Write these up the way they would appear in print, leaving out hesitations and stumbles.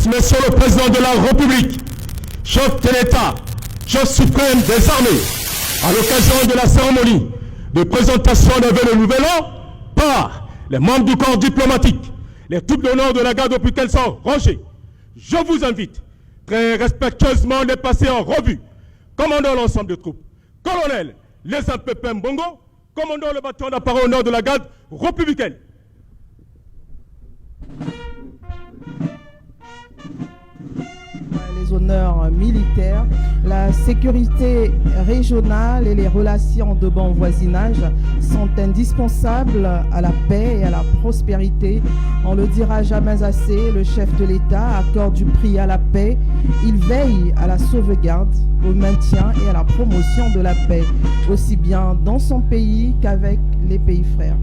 Monsieur le Président de la République, chef de l'État, chef suprême des armées, à l'occasion de la cérémonie de présentation de vœux de nouvel an par les membres du corps diplomatique, les troupes d'honneur de la garde depuis qu'elles sont rangées, je vous invite très respectueusement de passer en revue, commandant l'ensemble des troupes, colonel les MPP Mbongo, commandant le bataillon d'appareil au nord de la garde républicaine. Les honneurs militaires, la sécurité régionale et les relations de bon voisinage sont indispensables à la paix et à la prospérité. On le dira jamais assez, le chef de l'État accorde du prix à la paix. Il veille à la sauvegarde, au maintien et à la promotion de la paix, aussi bien dans son pays qu'avec les pays frères.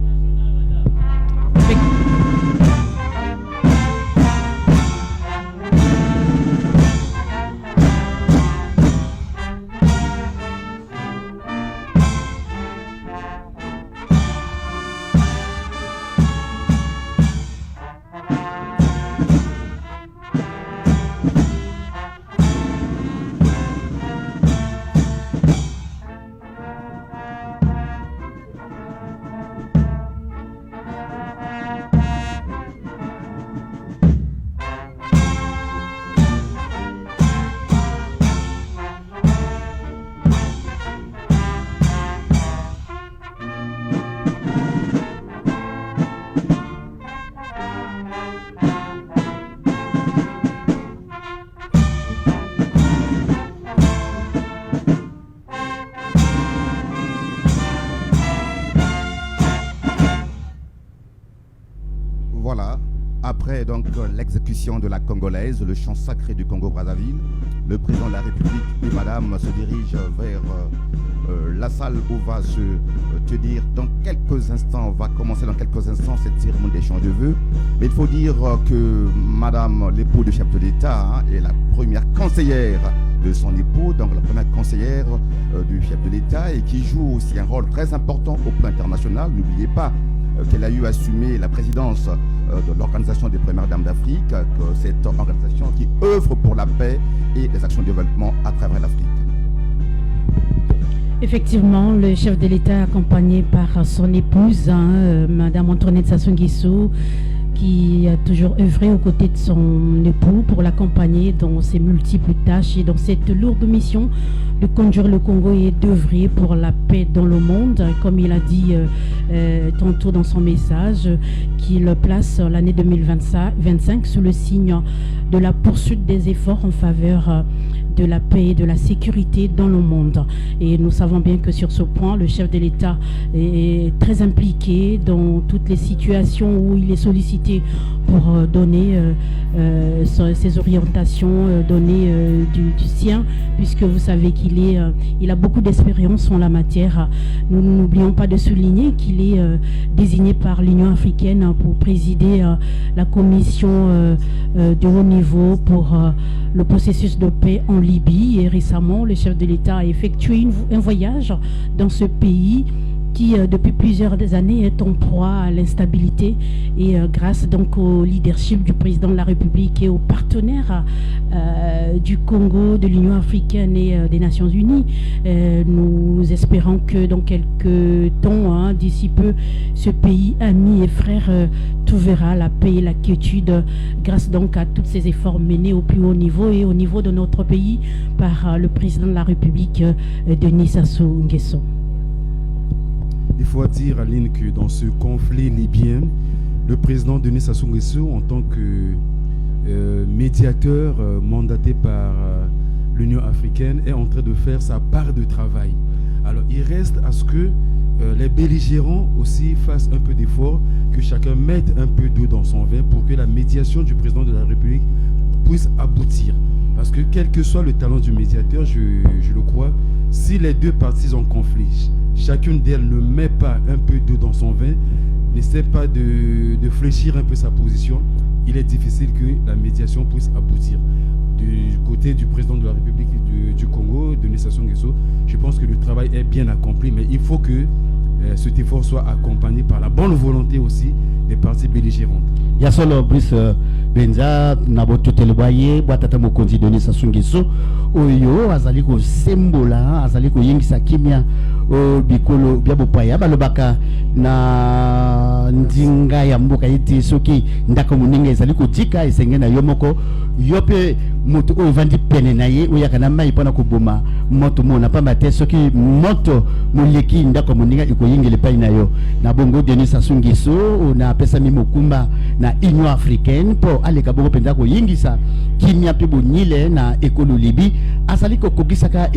Voilà, après donc l'exécution de la Congolaise, le chant sacré du Congo-Brazzaville, le président de la République et madame se dirigent vers la salle où va se tenir dans quelques instants, va commencer dans quelques instants cette cérémonie d'échange de vœux. Mais il faut dire que madame l'époux du chef de l'État est la première conseillère de son époux, donc la première conseillère du chef de l'État et qui joue aussi un rôle très important au plan international. N'oubliez pas qu'elle a eu assumé la présidence de l'Organisation des Premières Dames d'Afrique, que cette organisation qui œuvre pour la paix et les actions de développement à travers l'Afrique. Effectivement, le chef de l'État accompagné par son épouse, Madame Antoinette Sassou Nguesso, qui a toujours œuvré aux côtés de son époux pour l'accompagner dans ses multiples tâches et dans cette lourde mission de conduire le Congo et d'œuvrer pour la paix dans le monde, comme il a dit tantôt dans son message, qu'il place l'année 2025 sous le signe de la poursuite des efforts en faveur de la paix et de la sécurité dans le monde. Et nous savons bien que sur ce point, le chef de l'État est très impliqué dans toutes les situations où il est sollicité pour donner ses orientations, donner du sien, puisque vous savez qu'il a beaucoup d'expérience en la matière. Nous n'oublions pas de souligner qu'il est désigné par l'Union africaine pour présider la commission de haut niveau pour le processus de paix en Libye. Et récemment, le chef de l'État a effectué un voyage dans ce pays qui depuis plusieurs années est en proie à l'instabilité et grâce donc au leadership du président de la République et aux partenaires du Congo, de l'Union africaine et des Nations Unies, nous espérons que dans quelques temps, d'ici peu, ce pays ami et frère trouvera la paix et la quiétude grâce donc à tous ces efforts menés au plus haut niveau et au niveau de notre pays par le président de la République, Denis Sassou Nguesso. Il faut dire, Aline, que dans ce conflit libyen, le président Denis Sassou Nguesso, en tant que médiateur mandaté par l'Union africaine, est en train de faire sa part de travail. Alors, il reste à ce que les belligérants aussi fassent un peu d'effort, que chacun mette un peu d'eau dans son vin pour que la médiation du président de la République puisse aboutir. Parce que quel que soit le talent du médiateur, je le crois, si les deux parties en conflit, chacune d'elles ne met pas un peu d'eau dans son vin, n'essaie pas de fléchir un peu sa position, il est difficile que la médiation puisse aboutir. Du côté du président de la République du Congo, Denis Sassou Nguesso, je pense que le travail est bien accompli, mais il faut que cet effort soit accompagné par la bonne volonté aussi des parties belligérantes. Ya solo Brice Benza na botote le boye boatata mokonzi Denis Sassou Nguesso oyo azali ko sembola azali ko yingisa kimia o bikolo bya bopaya balobaka na ndinga ya mboka iti soki ndako moninga ezali ko tika esenge na yo moko yo pe moto o vandi pene na ye oyaka na mai pona koboma moto mona pamba te soki moto moleki ndako moninga ikoyingele pai na yo na bongo Denis Sassou Nguesso na pesa mi mokumba na Union africaine po aleka bongo penza ko yingisa kimia pe bonile na ekolo libi azali ko kokisaka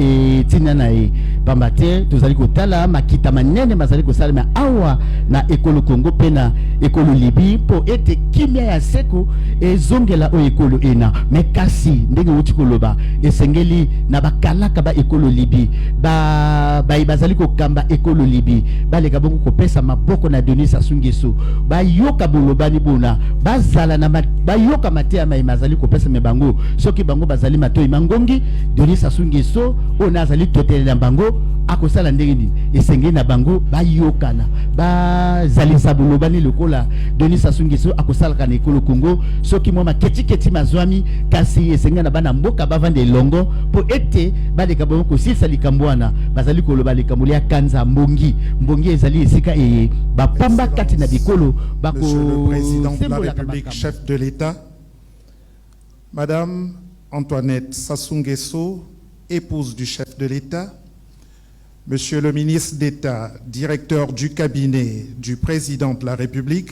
tina na e pamba te tozali ko tala makita manene mazali ko salama awa na ekolo Congo pena ekolo libi po ete kimia ya seko ezongela o ekolo ena mekasi ndenge uti koloba esengeli na bakalaka ba ekolo libi bazali ko kamba ekolo libi baleka bongo ko pesa maboko na Denis Sassou Nguesso bayoka bolobani bona bazala na bayoka matea mai mazali ko pesa me bango soki bango bazali matoi mangongi Denis Sassou Nguesso ona azali totelela bango akosala ndenge nini esengeli na bango bayokana bazali sabulobani lokola Denis Sassou Nguesso akosala na ekolo Congo soki mwa maketi mazwami kasi esengeli na bana mboka bavande longo po ete baleka bongo kosilisa likambwana bazali koloba likambo ya kanza mbongi ezali esika bapamba kati na bikolo bako. Monsieur le Président de la République, chef de l'État, Madame Antoinette Sassou Nguesso, épouse du chef de l'État, Monsieur le ministre d'État, directeur du cabinet du Président de la République,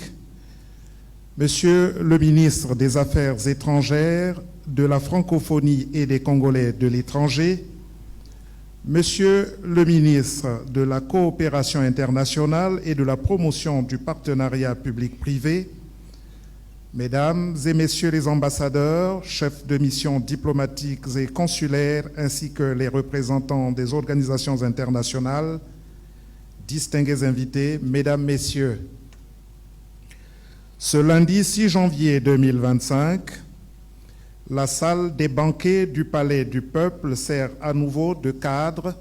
Monsieur le ministre des Affaires étrangères, de la francophonie et des Congolais de l'étranger, Monsieur le ministre de la Coopération internationale et de la promotion du partenariat public-privé, Mesdames et Messieurs les ambassadeurs, chefs de mission diplomatiques et consulaires, ainsi que les représentants des organisations internationales, distingués invités, Mesdames, Messieurs, ce lundi 6 janvier 2025, la salle des banquets du Palais du Peuple sert à nouveau de cadre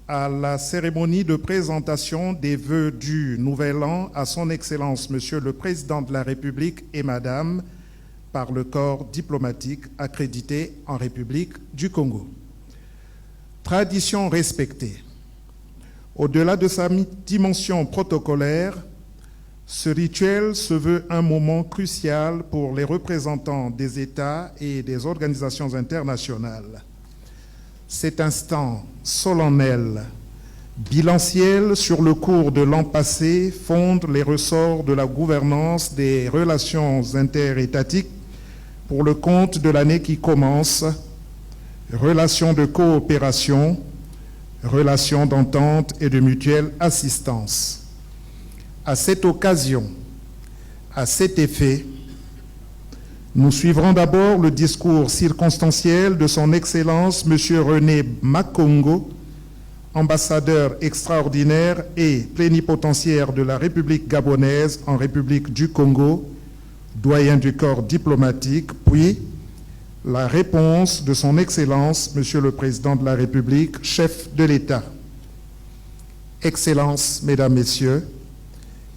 à la cérémonie de présentation des vœux du Nouvel An à son Excellence Monsieur le Président de la République et Madame par le corps diplomatique accrédité en République du Congo. Tradition respectée. Au-delà de sa dimension protocolaire, ce rituel se veut un moment crucial pour les représentants des États et des organisations internationales. Cet instant solennel, bilanciel sur le cours de l'an passé, fonde les ressorts de la gouvernance des relations interétatiques pour le compte de l'année qui commence, relations de coopération, relations d'entente et de mutuelle assistance. À cette occasion, à cet effet, nous suivrons d'abord le discours circonstanciel de son Excellence M. René Makongo, ambassadeur extraordinaire et plénipotentiaire de la République gabonaise en République du Congo, doyen du corps diplomatique, puis la réponse de son Excellence M. le Président de la République, chef de l'État. Excellences, Mesdames, Messieurs,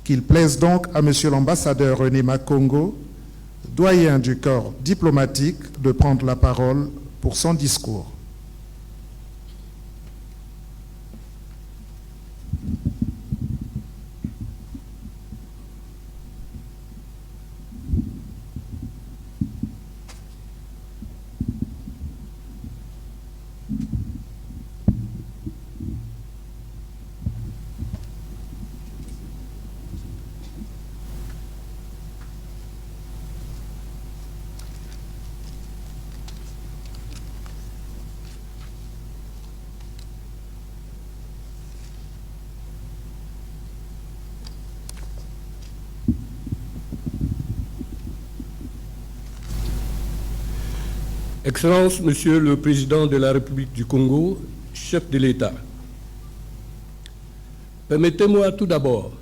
qu'il plaise donc à Monsieur l'ambassadeur René Makongo, doyen du corps diplomatique, de prendre la parole pour son discours. Excellence, Monsieur le Président de la République du Congo, chef de l'État, permettez-moi tout d'abord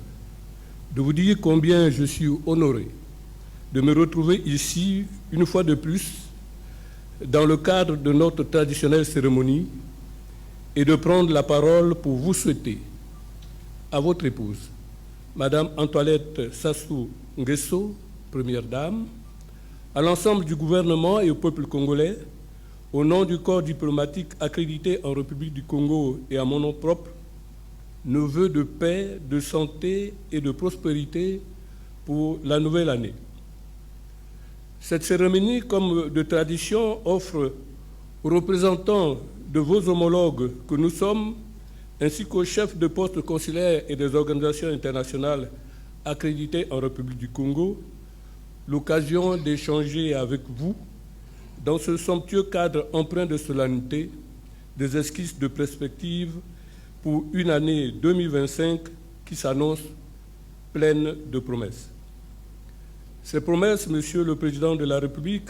de vous dire combien je suis honoré de me retrouver ici, une fois de plus, dans le cadre de notre traditionnelle cérémonie et de prendre la parole pour vous souhaiter, à votre épouse, Madame Antoinette Sassou Nguesso, Première Dame, à l'ensemble du gouvernement et au peuple congolais, au nom du corps diplomatique accrédité en République du Congo et à mon nom propre, nos vœux de paix, de santé et de prospérité pour la nouvelle année. Cette cérémonie, comme de tradition, offre aux représentants de vos homologues que nous sommes, ainsi qu'aux chefs de postes consulaires et des organisations internationales accréditées en République du Congo, l'occasion d'échanger avec vous, dans ce somptueux cadre empreint de solennité, des esquisses de perspective pour une année 2025 qui s'annonce pleine de promesses. Ces promesses, Monsieur le Président de la République,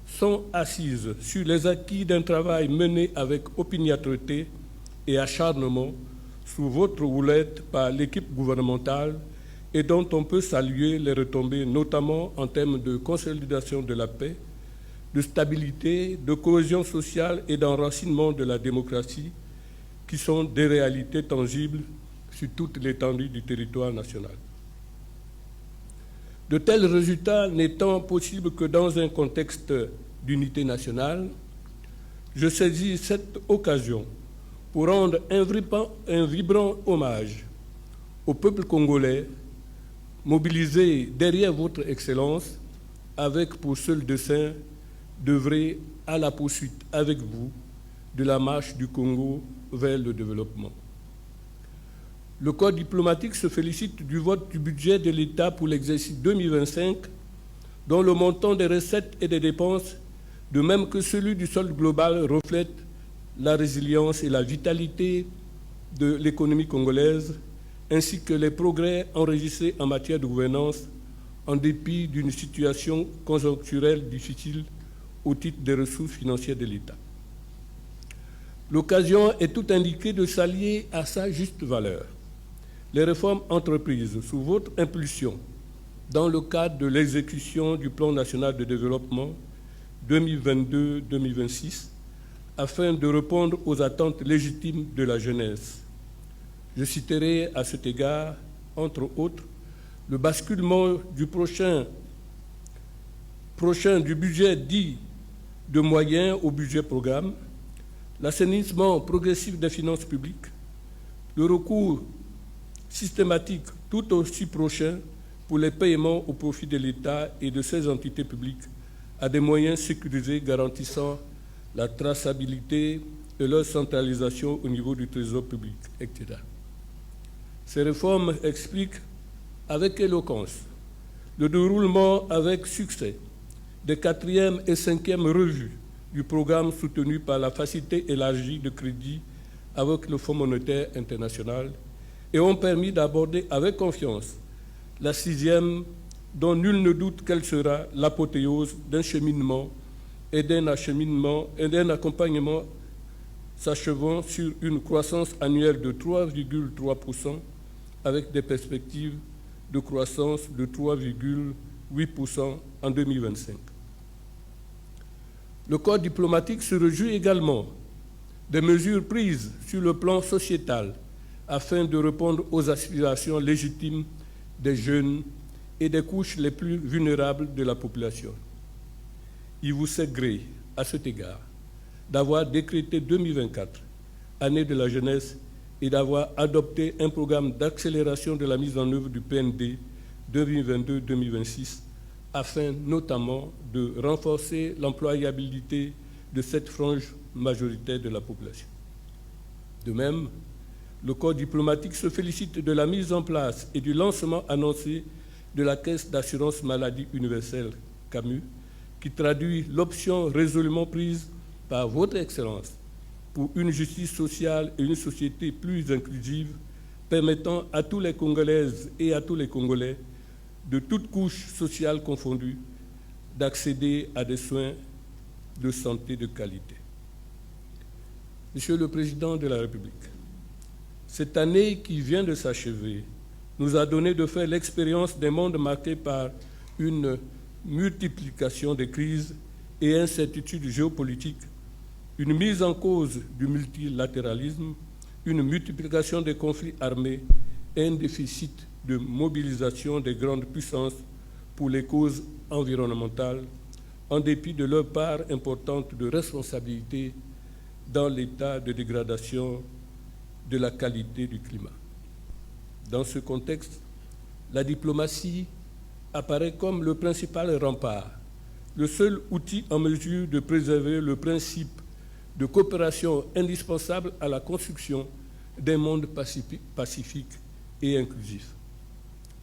sont assises sur les acquis d'un travail mené avec opiniâtreté et acharnement sous votre houlette par l'équipe gouvernementale et dont on peut saluer les retombées, notamment en termes de consolidation de la paix, de stabilité, de cohésion sociale et d'enracinement de la démocratie, qui sont des réalités tangibles sur toute l'étendue du territoire national. De tels résultats n'étant possibles que dans un contexte d'unité nationale, je saisis cette occasion pour rendre un vibrant hommage au peuple congolais mobilisé derrière votre Excellence avec pour seul dessein d'œuvrer à la poursuite avec vous de la marche du Congo vers le développement. Le corps diplomatique se félicite du vote du budget de l'État pour l'exercice 2025, dont le montant des recettes et des dépenses, de même que celui du solde global, reflète la résilience et la vitalité de l'économie congolaise, ainsi que les progrès enregistrés en matière de gouvernance, en dépit d'une situation conjoncturelle difficile au titre des ressources financières de l'État. L'occasion est tout indiquée de s'allier à sa juste valeur les réformes entreprises sous votre impulsion dans le cadre de l'exécution du Plan national de développement 2022-2026 afin de répondre aux attentes légitimes de la jeunesse. Je citerai à cet égard, entre autres, le basculement du prochain du budget dit de moyens au budget programme, l'assainissement progressif des finances publiques, le recours systématique tout aussi prochain pour les paiements au profit de l'État et de ses entités publiques à des moyens sécurisés garantissant la traçabilité et leur centralisation au niveau du trésor public, etc. Ces réformes expliquent avec éloquence le déroulement avec succès des 4e et 5e revues du programme soutenu par la facilité élargie de crédit avec le Fonds monétaire international et ont permis d'aborder avec confiance la 6e, dont nul ne doute qu'elle sera l'apothéose d'un cheminement et d'un accompagnement s'achevant sur une croissance annuelle de 3,3% avec des perspectives de croissance de 3,8% en 2025. Le corps diplomatique se réjouit également des mesures prises sur le plan sociétal afin de répondre aux aspirations légitimes des jeunes et des couches les plus vulnérables de la population. Il vous sait gré, à cet égard, d'avoir décrété 2024, année de la jeunesse, et d'avoir adopté un programme d'accélération de la mise en œuvre du PND 2022-2026, afin notamment de renforcer l'employabilité de cette frange majoritaire de la population. De même, le corps diplomatique se félicite de la mise en place et du lancement annoncé de la Caisse d'assurance maladie universelle, CAMU, qui traduit l'option résolument prise par votre Excellence pour une justice sociale et une société plus inclusive, permettant à tous les Congolaises et à tous les Congolais, de toutes couches sociales confondues, d'accéder à des soins de santé de qualité. Monsieur le Président de la République, cette année qui vient de s'achever nous a donné de faire l'expérience d'un monde marqué par une multiplication des crises et incertitudes géopolitiques, une mise en cause du multilatéralisme, une multiplication des conflits armés et un déficit de mobilisation des grandes puissances pour les causes environnementales, en dépit de leur part importante de responsabilité dans l'état de dégradation de la qualité du climat. Dans ce contexte, la diplomatie apparaît comme le principal rempart, le seul outil en mesure de préserver le principe de coopération indispensable à la construction d'un monde pacifique et inclusif.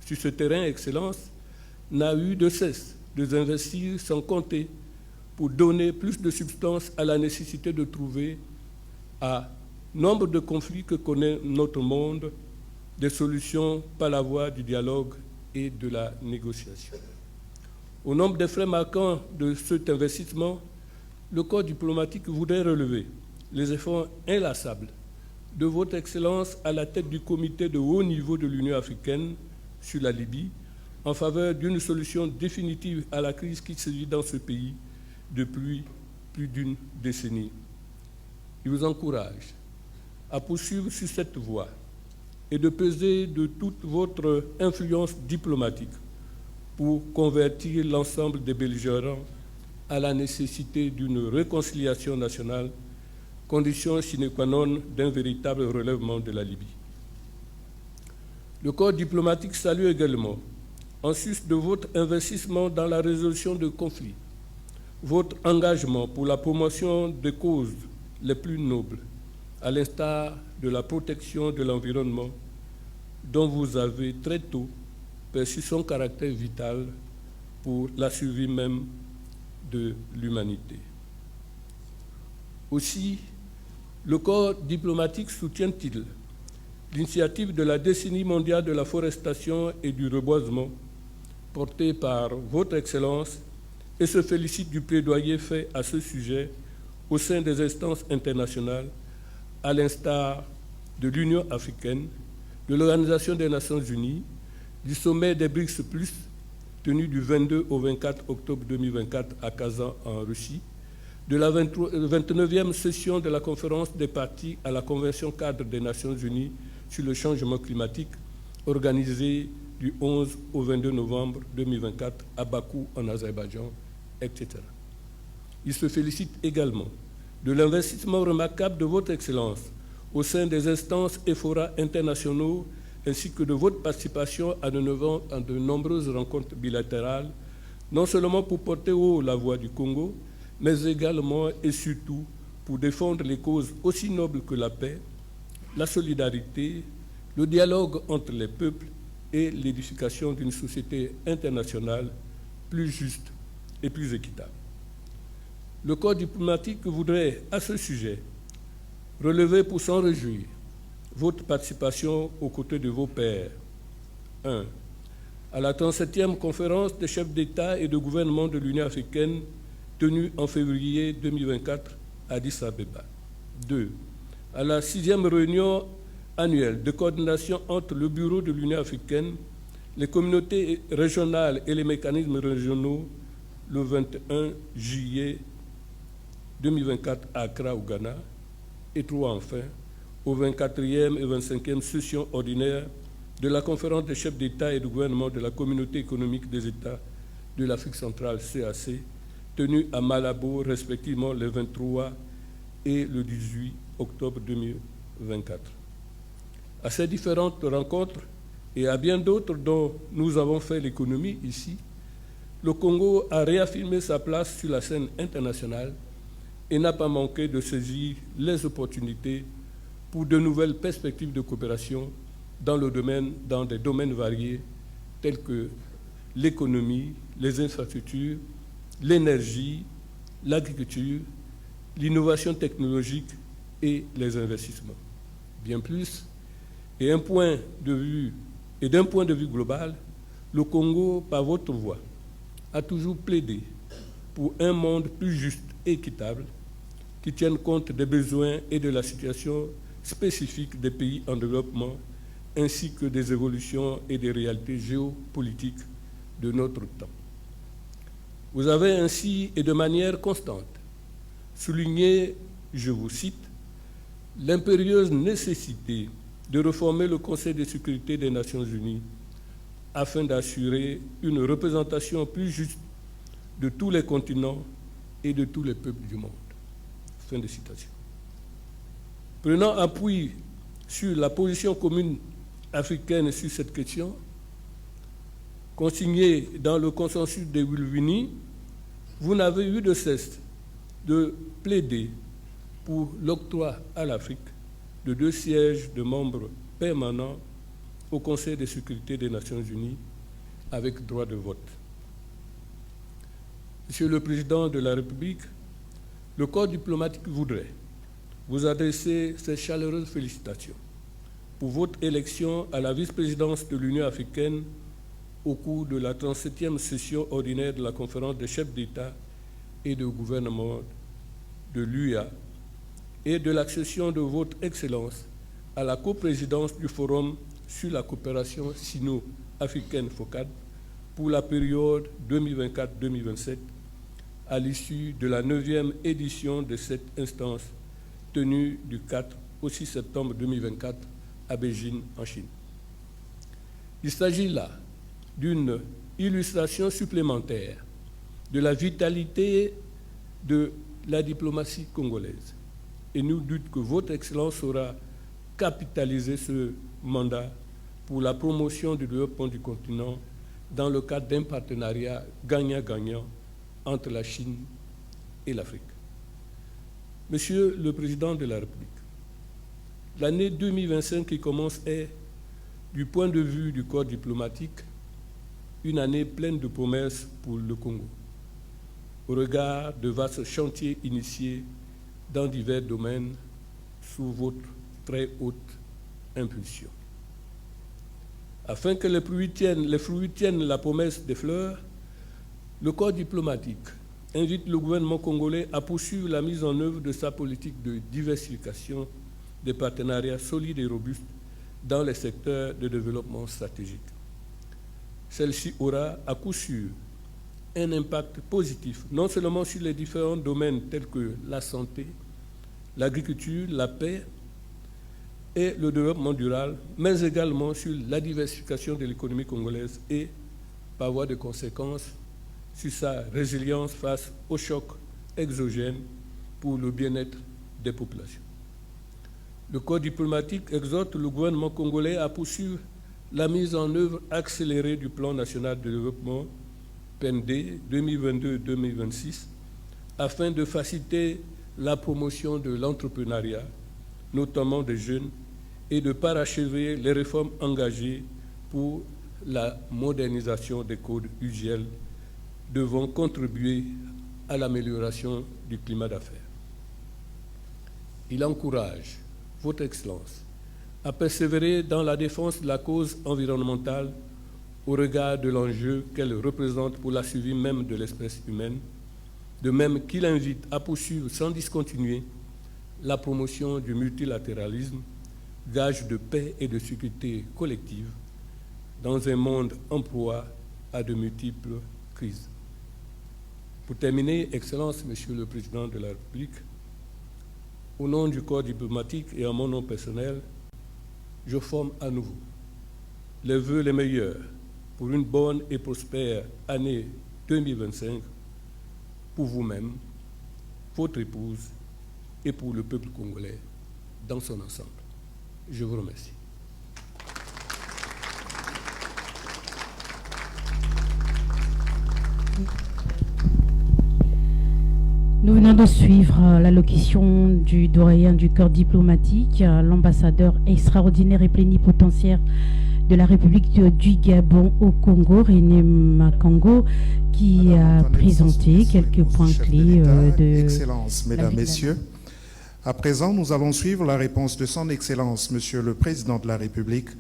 Sur ce terrain, Excellence n'a eu de cesse de investir sans compter pour donner plus de substance à la nécessité de trouver, à nombre de conflits que connaît notre monde, des solutions par la voie du dialogue et de la négociation. Au nombre des frais marquants de cet investissement, le corps diplomatique voudrait relever les efforts inlassables de votre Excellence à la tête du comité de haut niveau de l'Union africaine sur la Libye en faveur d'une solution définitive à la crise qui sévit dans ce pays depuis plus d'une décennie. Il vous encourage à poursuivre sur cette voie et de peser de toute votre influence diplomatique pour convertir l'ensemble des belligérants à la nécessité d'une réconciliation nationale, condition sine qua non d'un véritable relèvement de la Libye. Le corps diplomatique salue également, en sus de votre investissement dans la résolution de conflits, votre engagement pour la promotion des causes les plus nobles, à l'instar de la protection de l'environnement, dont vous avez très tôt perçu son caractère vital pour la survie même de l'humanité. Aussi, le corps diplomatique soutient-il l'initiative de la décennie mondiale de la forestation et du reboisement portée par votre Excellence et se félicite du plaidoyer fait à ce sujet au sein des instances internationales, à l'instar de l'Union africaine, de l'Organisation des Nations Unies, du sommet des BRICS+, tenu du 22 au 24 octobre 2024 à Kazan en Russie, de la 29e session de la conférence des parties à la Convention cadre des Nations Unies sur le changement climatique, organisée du 11 au 22 novembre 2024 à Bakou en Azerbaïdjan, etc. Il se félicite également de l'investissement remarquable de votre Excellence au sein des instances et forats internationaux ainsi que de votre participation à de nombreuses rencontres bilatérales, non seulement pour porter haut la voix du Congo, mais également et surtout pour défendre les causes aussi nobles que la paix, la solidarité, le dialogue entre les peuples et l'édification d'une société internationale plus juste et plus équitable. Le corps diplomatique voudrait, à ce sujet, relever pour s'en réjouir votre participation aux côtés de vos pairs. 1. À la 37e conférence des chefs d'État et de gouvernement de l'Union africaine tenue en février 2024 à Addis Abeba. 2. À la 6e réunion annuelle de coordination entre le Bureau de l'Union africaine, les communautés régionales et les mécanismes régionaux le 21 juillet 2024 à Accra, au Ghana. Et 3. Enfin, aux 24e et 25e sessions ordinaires de la conférence des chefs d'État et de gouvernement de la Communauté économique des États de l'Afrique centrale, CAC, tenue à Malabo, respectivement le 23 et le 18 octobre 2024. À ces différentes rencontres et à bien d'autres dont nous avons fait l'économie ici, le Congo a réaffirmé sa place sur la scène internationale et n'a pas manqué de saisir les opportunités pour de nouvelles perspectives de coopération dans des domaines variés tels que l'économie, les infrastructures, l'énergie, l'agriculture, l'innovation technologique et les investissements. Bien plus, et d'un point de vue global, le Congo, par votre voix, a toujours plaidé pour un monde plus juste et équitable qui tienne compte des besoins et de la situation spécifique des pays en développement, ainsi que des évolutions et des réalités géopolitiques de notre temps. Vous avez ainsi, et de manière constante, souligné, je vous cite, l'impérieuse nécessité de réformer le Conseil de sécurité des Nations Unies afin d'assurer une représentation plus juste de tous les continents et de tous les peuples du monde. Fin de citation. Prenant appui sur la position commune africaine sur cette question, consignée dans le consensus de Wilvini, vous n'avez eu de cesse de plaider pour l'octroi à l'Afrique de 2 sièges de membres permanents au Conseil de sécurité des Nations Unies avec droit de vote. Monsieur le Président de la République, le corps diplomatique voudrait vous adresser ses chaleureuses félicitations pour votre élection à la vice-présidence de l'Union africaine au cours de la 37e session ordinaire de la conférence des chefs d'État et de gouvernement de l'UA et de l'accession de votre Excellence à la coprésidence du Forum sur la coopération sino-africaine FOCAD pour la période 2024-2027 à l'issue de la 9e édition de cette instance tenue du 4 au 6 septembre 2024 à Beijing, en Chine. Il s'agit là d'une illustration supplémentaire de la vitalité de la diplomatie congolaise. Et nous doutons que votre Excellence saura capitaliser ce mandat pour la promotion du développement du continent dans le cadre d'un partenariat gagnant-gagnant entre la Chine et l'Afrique. Monsieur le Président de la République, l'année 2025 qui commence est, du point de vue du corps diplomatique, une année pleine de promesses pour le Congo, au regard de vastes chantiers initiés dans divers domaines sous votre très haute impulsion. Afin que les fruits tiennent la promesse des fleurs, le corps diplomatique invite le gouvernement congolais à poursuivre la mise en œuvre de sa politique de diversification des partenariats solides et robustes dans les secteurs de développement stratégique. Celle-ci aura à coup sûr un impact positif, non seulement sur les différents domaines tels que la santé, l'agriculture, la paix et le développement durable, mais également sur la diversification de l'économie congolaise et, par voie de conséquence, sur sa résilience face aux chocs exogènes pour le bien-être des populations. Le corps diplomatique exhorte le gouvernement congolais à poursuivre la mise en œuvre accélérée du plan national de développement PND 2022-2026 afin de faciliter la promotion de l'entrepreneuriat, notamment des jeunes, et de parachever les réformes engagées pour la modernisation des codes UGL devant contribuer à l'amélioration du climat d'affaires. Il encourage Votre Excellence à persévérer dans la défense de la cause environnementale au regard de l'enjeu qu'elle représente pour la survie même de l'espèce humaine, de même qu'il invite à poursuivre sans discontinuer la promotion du multilatéralisme, gage de paix et de sécurité collective, dans un monde en proie à de multiples crises. Pour terminer, Excellence, Monsieur le Président de la République, au nom du corps diplomatique et en mon nom personnel, je forme à nouveau les vœux les meilleurs pour une bonne et prospère année 2025 pour vous-même, votre épouse et pour le peuple congolais dans son ensemble. Je vous remercie. Nous venons de suivre l'allocution du doyen du corps diplomatique, l'ambassadeur extraordinaire et plénipotentiaire de la République du Gabon au Congo, René Makango, qui a présenté quelques points clés de... Excellences, Mesdames, Messieurs. À présent, nous allons suivre la réponse de son Excellence, Monsieur le Président de la République,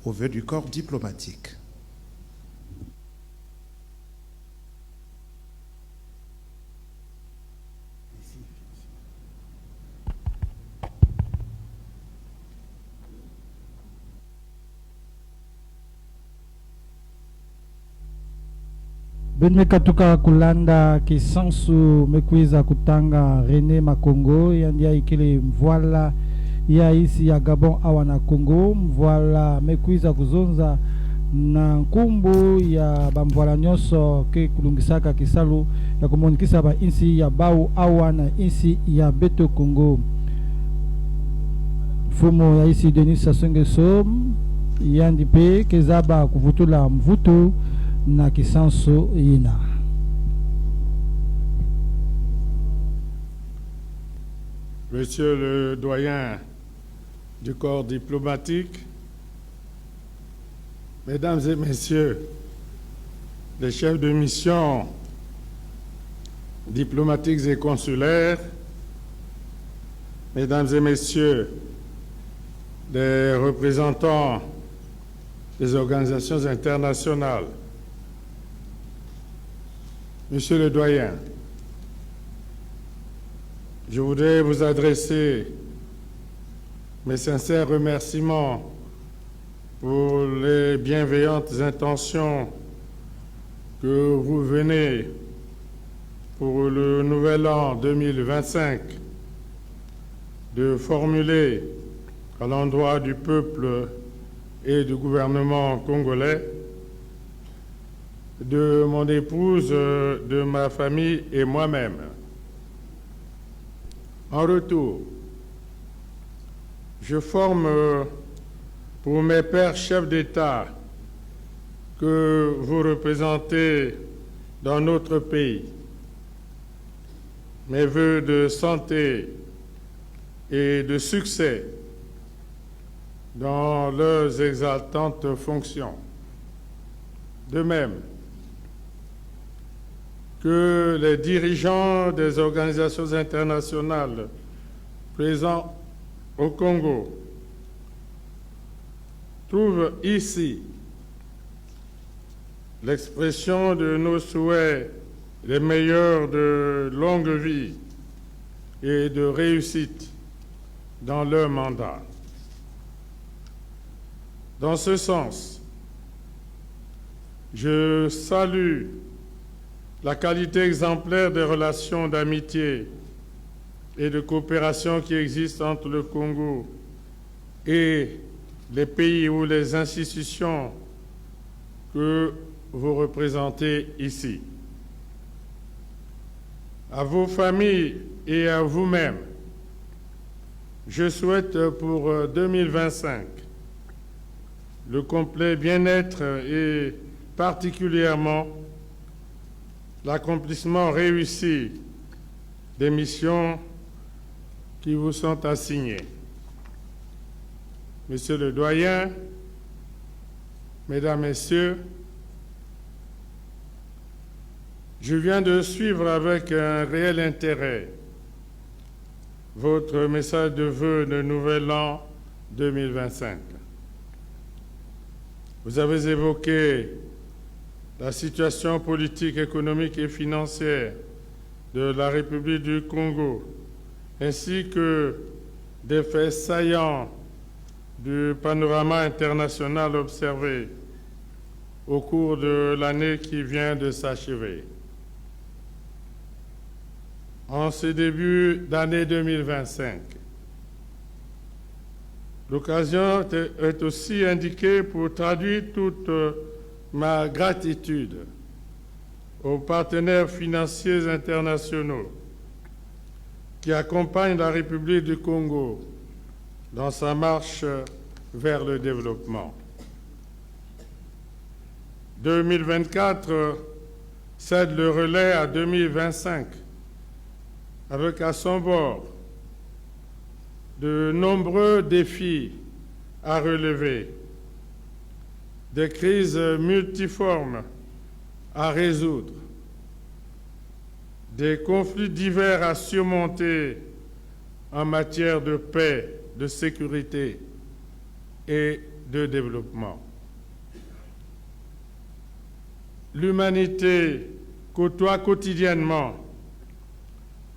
aux vœux du corps diplomatique. Benmekatuka kulanda kisansu mekwiza kutanga René Makango yandia ikile mvoila ya isi ya Gabon awa na Congo. Mvoila mekuiza kuzonza na nkumbu ya bamvoila nyonso ke kulungisaka kisalu ya kumonikisa ba insi ya bau awa na insi ya Beto Congo. Fumo ya isi Denis Sassou Nguesso yandi pe kezaba kuvutula mvutu na kisanso yina. Monsieur le doyen du corps diplomatique, Mesdames et Messieurs les chefs de mission diplomatiques et consulaires, Mesdames et Messieurs les représentants des organisations internationales, Monsieur le doyen, je voudrais vous adresser mes sincères remerciements pour les bienveillantes intentions que vous venez pour le nouvel an 2025 de formuler à l'endroit du peuple et du gouvernement congolais, de mon épouse, de ma famille et moi-même. En retour, je forme pour mes pères chefs d'État que vous représentez dans notre pays mes vœux de santé et de succès dans leurs exaltantes fonctions. De même que les dirigeants des organisations internationales présents au Congo trouvent ici l'expression de nos souhaits les meilleurs de longue vie et de réussite dans leur mandat. Dans ce sens, je salue la qualité exemplaire des relations d'amitié et de coopération qui existent entre le Congo et les pays ou les institutions que vous représentez ici. À vos familles et à vous-même, je souhaite pour 2025 le complet bien-être et particulièrement l'accomplissement réussi des missions qui vous sont assignées. Monsieur le doyen, Mesdames, Messieurs, je viens de suivre avec un réel intérêt votre message de vœux de Nouvel An 2025. Vous avez évoqué la situation politique, économique et financière de la République du Congo, ainsi que des faits saillants du panorama international observé au cours de l'année qui vient de s'achever. En ce début d'année 2025, l'occasion est aussi indiquée pour traduire toute ma gratitude aux partenaires financiers internationaux qui accompagnent la République du Congo dans sa marche vers le développement. 2024 cède le relais à 2025 avec à son bord de nombreux défis à relever, des crises multiformes à résoudre, des conflits divers à surmonter en matière de paix, de sécurité et de développement. L'humanité côtoie quotidiennement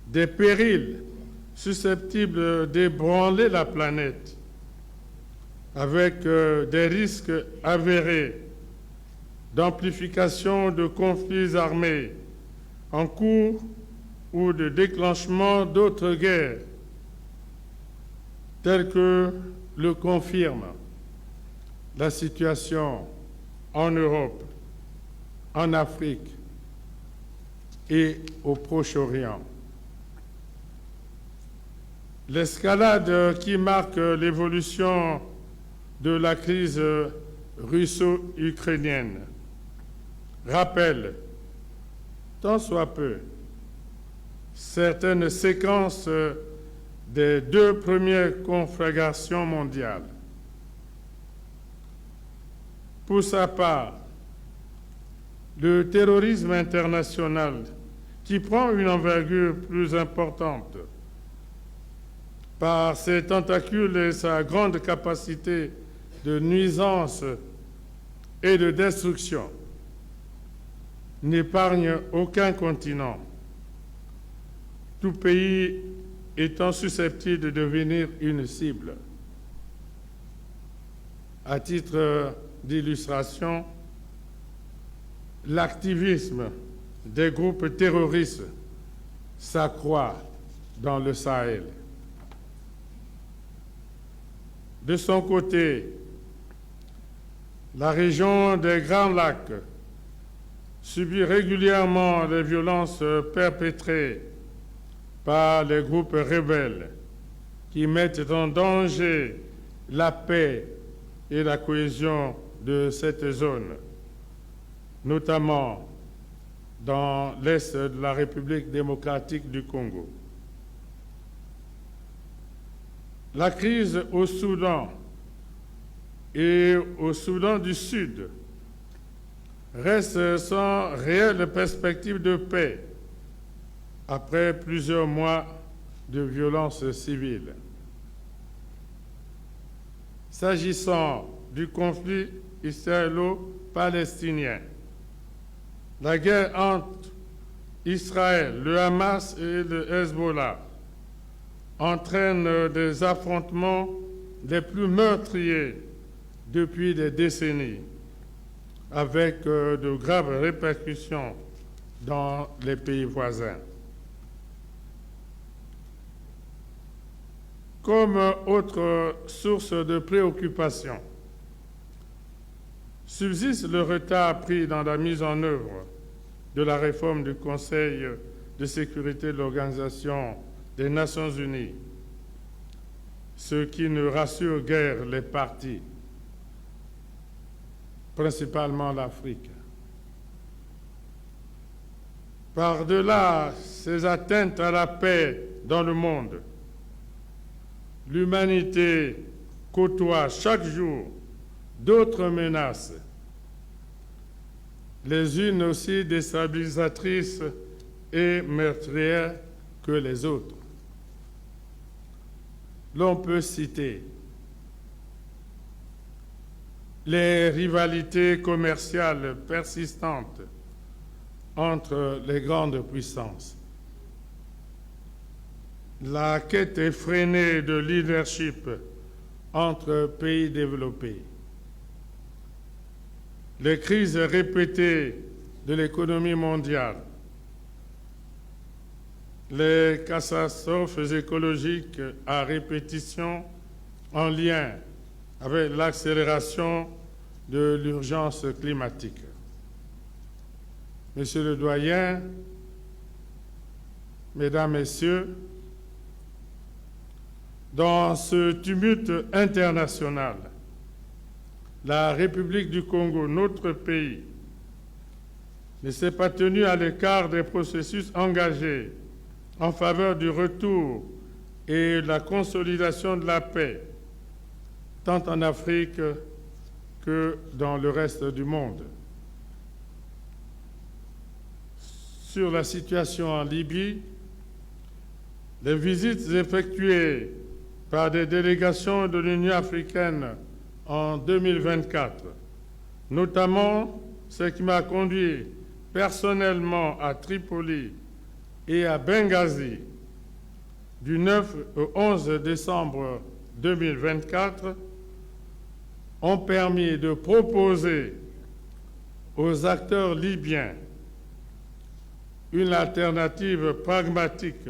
des périls susceptibles d'ébranler la planète, avec des risques avérés d'amplification de conflits armés en cours ou de déclenchement d'autres guerres, tel que le confirme la situation en Europe, en Afrique et au Proche-Orient. L'escalade qui marque l'évolution de la crise russo-ukrainienne rappelle, tant soit peu, certaines séquences des deux premières conflagrations mondiales. Pour sa part, le terrorisme international, qui prend une envergure plus importante par ses tentacules et sa grande capacité de nuisance et de destruction, n'épargne aucun continent, tout pays étant susceptible de devenir une cible. À titre d'illustration, l'activisme des groupes terroristes s'accroît dans le Sahel. De son côté, la région des Grands Lacs subit régulièrement les violences perpétrées par les groupes rebelles qui mettent en danger la paix et la cohésion de cette zone, notamment dans l'est de la République démocratique du Congo. La crise au Soudan et au Soudan du Sud reste sans réelle perspective de paix après plusieurs mois de violences civiles. S'agissant du conflit israélo-palestinien, la guerre entre Israël, le Hamas et le Hezbollah entraîne des affrontements les plus meurtriers depuis des décennies, avec de graves répercussions dans les pays voisins. Comme autre source de préoccupation, subsiste le retard pris dans la mise en œuvre de la réforme du Conseil de sécurité de l'Organisation des Nations Unies, ce qui ne rassure guère les parties, principalement l'Afrique. Par-delà ces atteintes à la paix dans le monde, l'humanité côtoie chaque jour d'autres menaces, les unes aussi déstabilisatrices et meurtrières que les autres. L'on peut citer les rivalités commerciales persistantes entre les grandes puissances, la quête effrénée de leadership entre pays développés, les crises répétées de l'économie mondiale, les catastrophes écologiques à répétition en lien avec l'accélération de l'urgence climatique. Monsieur le doyen, Mesdames, Messieurs, dans ce tumulte international, la République du Congo, notre pays, ne s'est pas tenue à l'écart des processus engagés en faveur du retour et de la consolidation de la paix, tant en Afrique que dans le reste du monde. Sur la situation en Libye, les visites effectuées par des délégations de l'Union africaine en 2024, notamment ce qui m'a conduit personnellement à Tripoli et à Benghazi du 9 au 11 décembre 2024, ont permis de proposer aux acteurs libyens une alternative pragmatique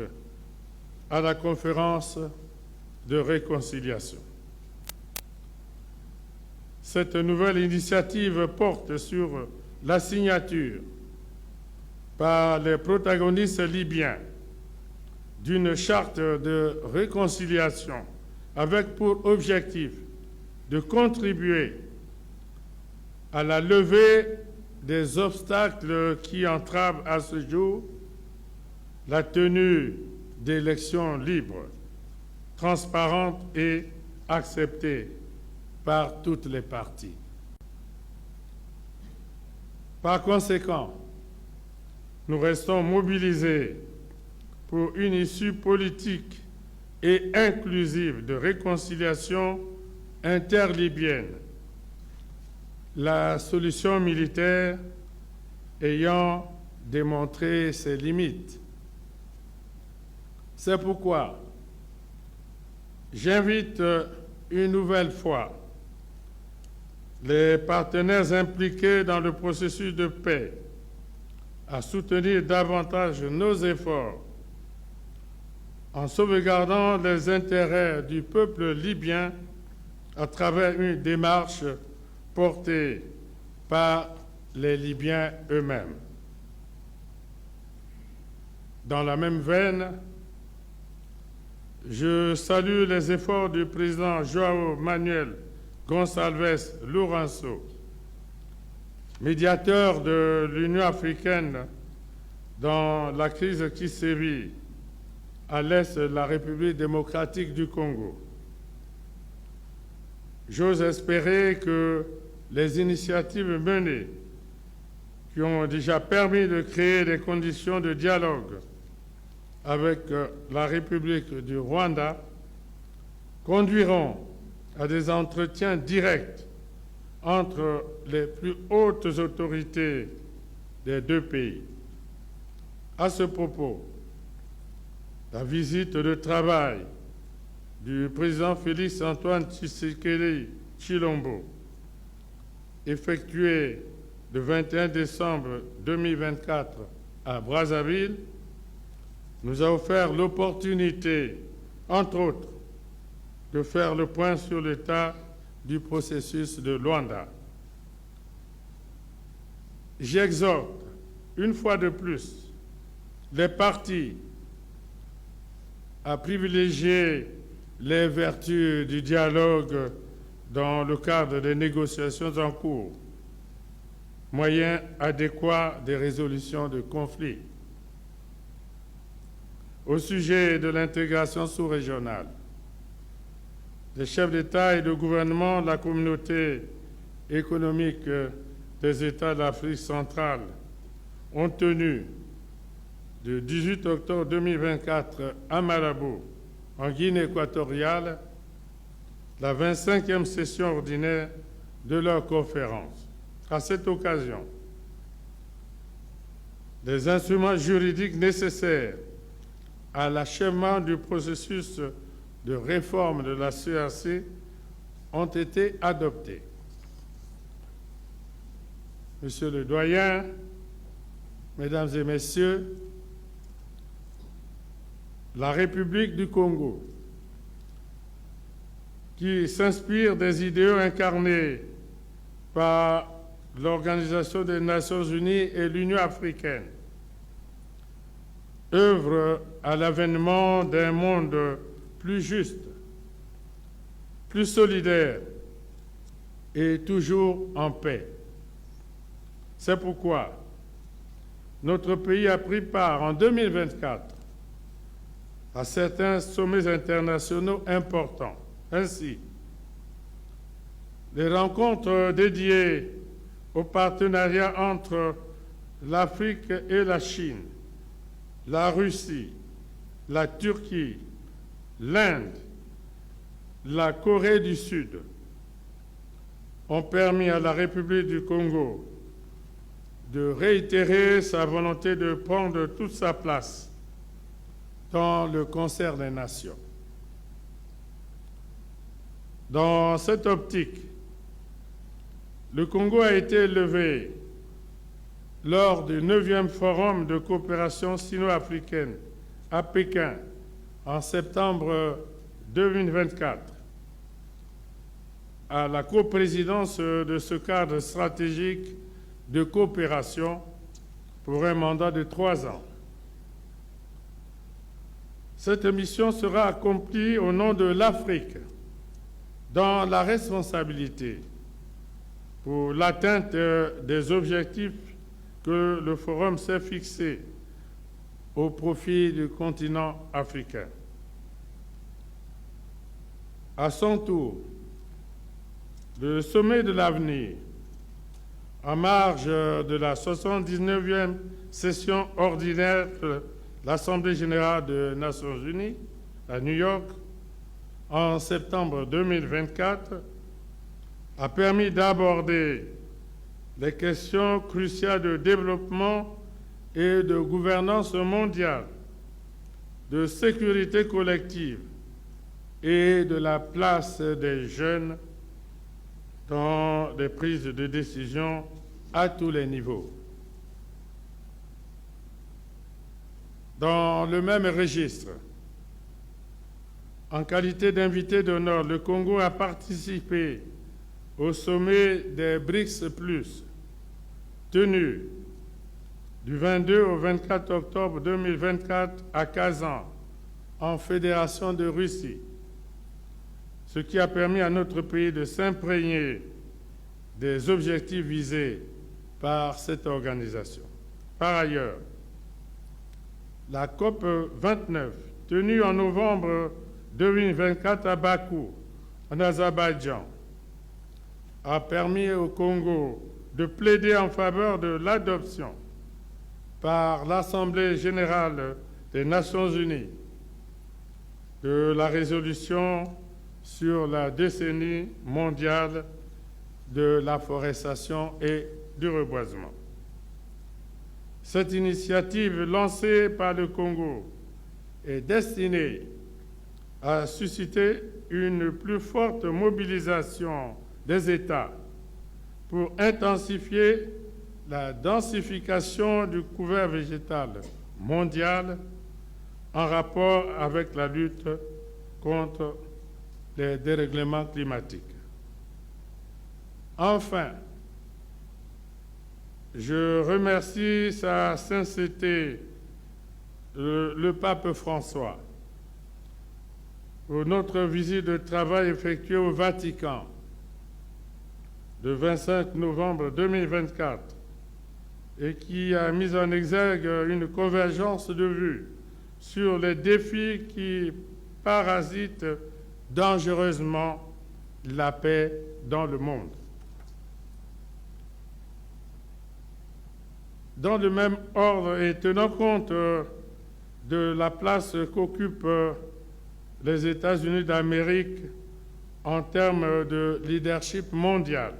à la conférence de réconciliation. Cette nouvelle initiative porte sur la signature par les protagonistes libyens d'une charte de réconciliation avec pour objectif de contribuer à la levée des obstacles qui entravent à ce jour la tenue d'élections libres, transparentes et acceptées par toutes les parties. Par conséquent, nous restons mobilisés pour une issue politique et inclusive de réconciliation interlibyenne, la solution militaire ayant démontré ses limites. C'est pourquoi j'invite une nouvelle fois les partenaires impliqués dans le processus de paix à soutenir davantage nos efforts en sauvegardant les intérêts du peuple libyen à travers une démarche portée par les Libyens eux-mêmes. Dans la même veine, je salue les efforts du président João Manuel Gonçalves Lourenço, médiateur de l'Union africaine dans la crise qui sévit à l'est de la République démocratique du Congo. J'ose espérer que les initiatives menées, qui ont déjà permis de créer des conditions de dialogue avec la République du Rwanda, conduiront à des entretiens directs entre les plus hautes autorités des deux pays. À ce propos, la visite de travail du président Félix Antoine Tshisekedi Tshilombo, effectuée le 21 décembre 2024 à Brazzaville, nous a offert l'opportunité, entre autres, de faire le point sur l'état du processus de Luanda. J'exhorte, une fois de plus, les partis à privilégier les vertus du dialogue dans le cadre des négociations en cours, moyen adéquat des résolutions de conflits. Au sujet de l'intégration sous-régionale, les chefs d'État et de gouvernement de la communauté économique des États d'Afrique centrale ont tenu le 18 octobre 2024 à Malabo, en Guinée équatoriale, la 25e session ordinaire de leur conférence. À cette occasion, les instruments juridiques nécessaires à l'achèvement du processus de réforme de la CAC ont été adoptés. Monsieur le doyen, Mesdames et Messieurs, la République du Congo, qui s'inspire des idéaux incarnés par l'Organisation des Nations Unies et l'Union africaine, œuvre à l'avènement d'un monde plus juste, plus solidaire et toujours en paix. C'est pourquoi notre pays a pris part en 2024 à certains sommets internationaux importants. Ainsi, les rencontres dédiées au partenariat entre l'Afrique et la Chine, la Russie, la Turquie, l'Inde, la Corée du Sud ont permis à la République du Congo de réitérer sa volonté de prendre toute sa place dans le concert des nations. Dans cette optique, le Congo a été élevé lors du 9e Forum de coopération sino-africaine à Pékin en septembre 2024 à la coprésidence de ce cadre stratégique de coopération pour un mandat de 3 ans. Cette mission sera accomplie au nom de l'Afrique dans la responsabilité pour l'atteinte des objectifs que le Forum s'est fixés au profit du continent africain. À son tour, le sommet de l'avenir, en marge de la 79e session ordinaire de l'Assemblée générale des Nations unies à New York en septembre 2024, a permis d'aborder les questions cruciales de développement et de gouvernance mondiale, de sécurité collective et de la place des jeunes dans les prises de décision à tous les niveaux. Dans le même registre, en qualité d'invité d'honneur, le Congo a participé au sommet des BRICS+, tenu du 22 au 24 octobre 2024 à Kazan, en Fédération de Russie, ce qui a permis à notre pays de s'imprégner des objectifs visés par cette organisation. Par ailleurs, la COP 29, tenue en novembre 2024 à Bakou, en Azerbaïdjan, a permis au Congo de plaider en faveur de l'adoption par l'Assemblée générale des Nations unies de la résolution sur la décennie mondiale de la forestation et du reboisement. Cette initiative lancée par le Congo est destinée à susciter une plus forte mobilisation des États pour intensifier la densification du couvert végétal mondial en rapport avec la lutte contre les dérèglements climatiques. Enfin, je remercie Sa Sainteté le pape François pour notre visite de travail effectuée au Vatican le 25 novembre 2024 et qui a mis en exergue une convergence de vues sur les défis qui parasitent dangereusement la paix dans le monde. Dans le même ordre et tenant compte de la place qu'occupent les États-Unis d'Amérique en termes de leadership mondial,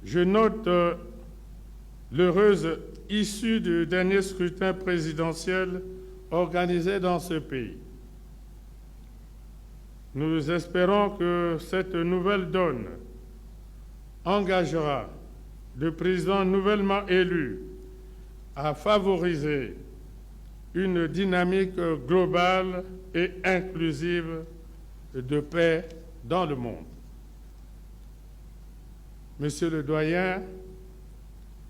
je note l'heureuse issue du dernier scrutin présidentiel organisé dans ce pays. Nous espérons que cette nouvelle donne engagera le président nouvellement élu à favoriser une dynamique globale et inclusive de paix dans le monde. Monsieur le doyen,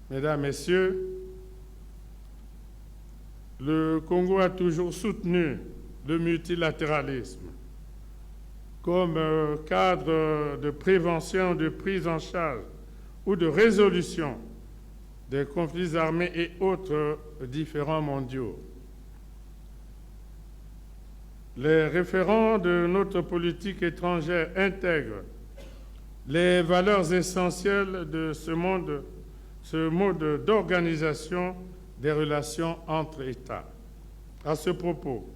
Mesdames, Messieurs, le Congo a toujours soutenu le multilatéralisme comme cadre de prévention, de prise en charge ou de résolution des conflits armés et autres différends mondiaux. Les référents de notre politique étrangère intègrent les valeurs essentielles de ce mode d'organisation des relations entre États. À ce propos,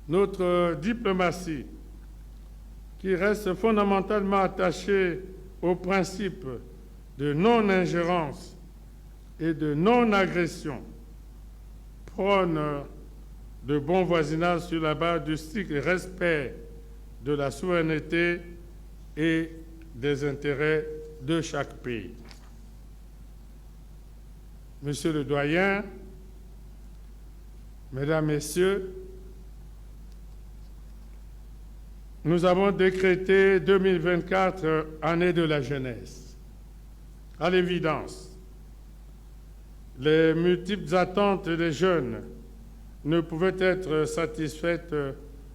notre diplomatie, qui reste fondamentalement attachée au principe de non-ingérence et de non-agression, prône de bon voisinage sur la base du strict respect de la souveraineté et des intérêts de chaque pays. Monsieur le doyen, Mesdames, Messieurs, nous avons décrété 2024 année de la jeunesse. À l'évidence, les multiples attentes des jeunes ne pouvaient être satisfaites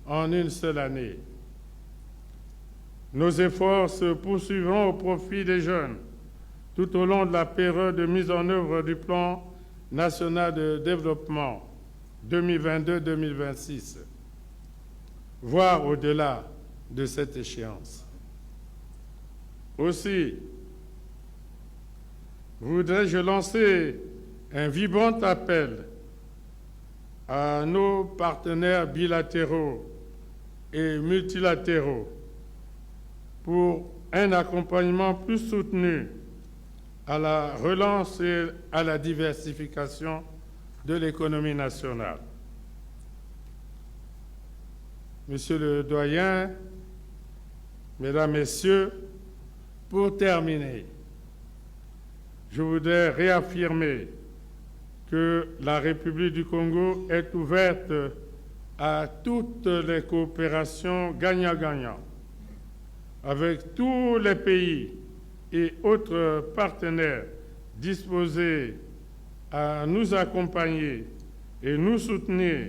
en une seule année. Nos efforts se poursuivront au profit des jeunes tout au long de la période de mise en œuvre du plan national de développement 2022-2026, voire au-delà de cette échéance. Aussi, voudrais-je lancer un vibrant appel à nos partenaires bilatéraux et multilatéraux pour un accompagnement plus soutenu à la relance et à la diversification de l'économie nationale. Monsieur le doyen, Mesdames, Messieurs, pour terminer, je voudrais réaffirmer que la République du Congo est ouverte à toutes les coopérations gagnant-gagnant avec tous les pays et autres partenaires disposés à nous accompagner et nous soutenir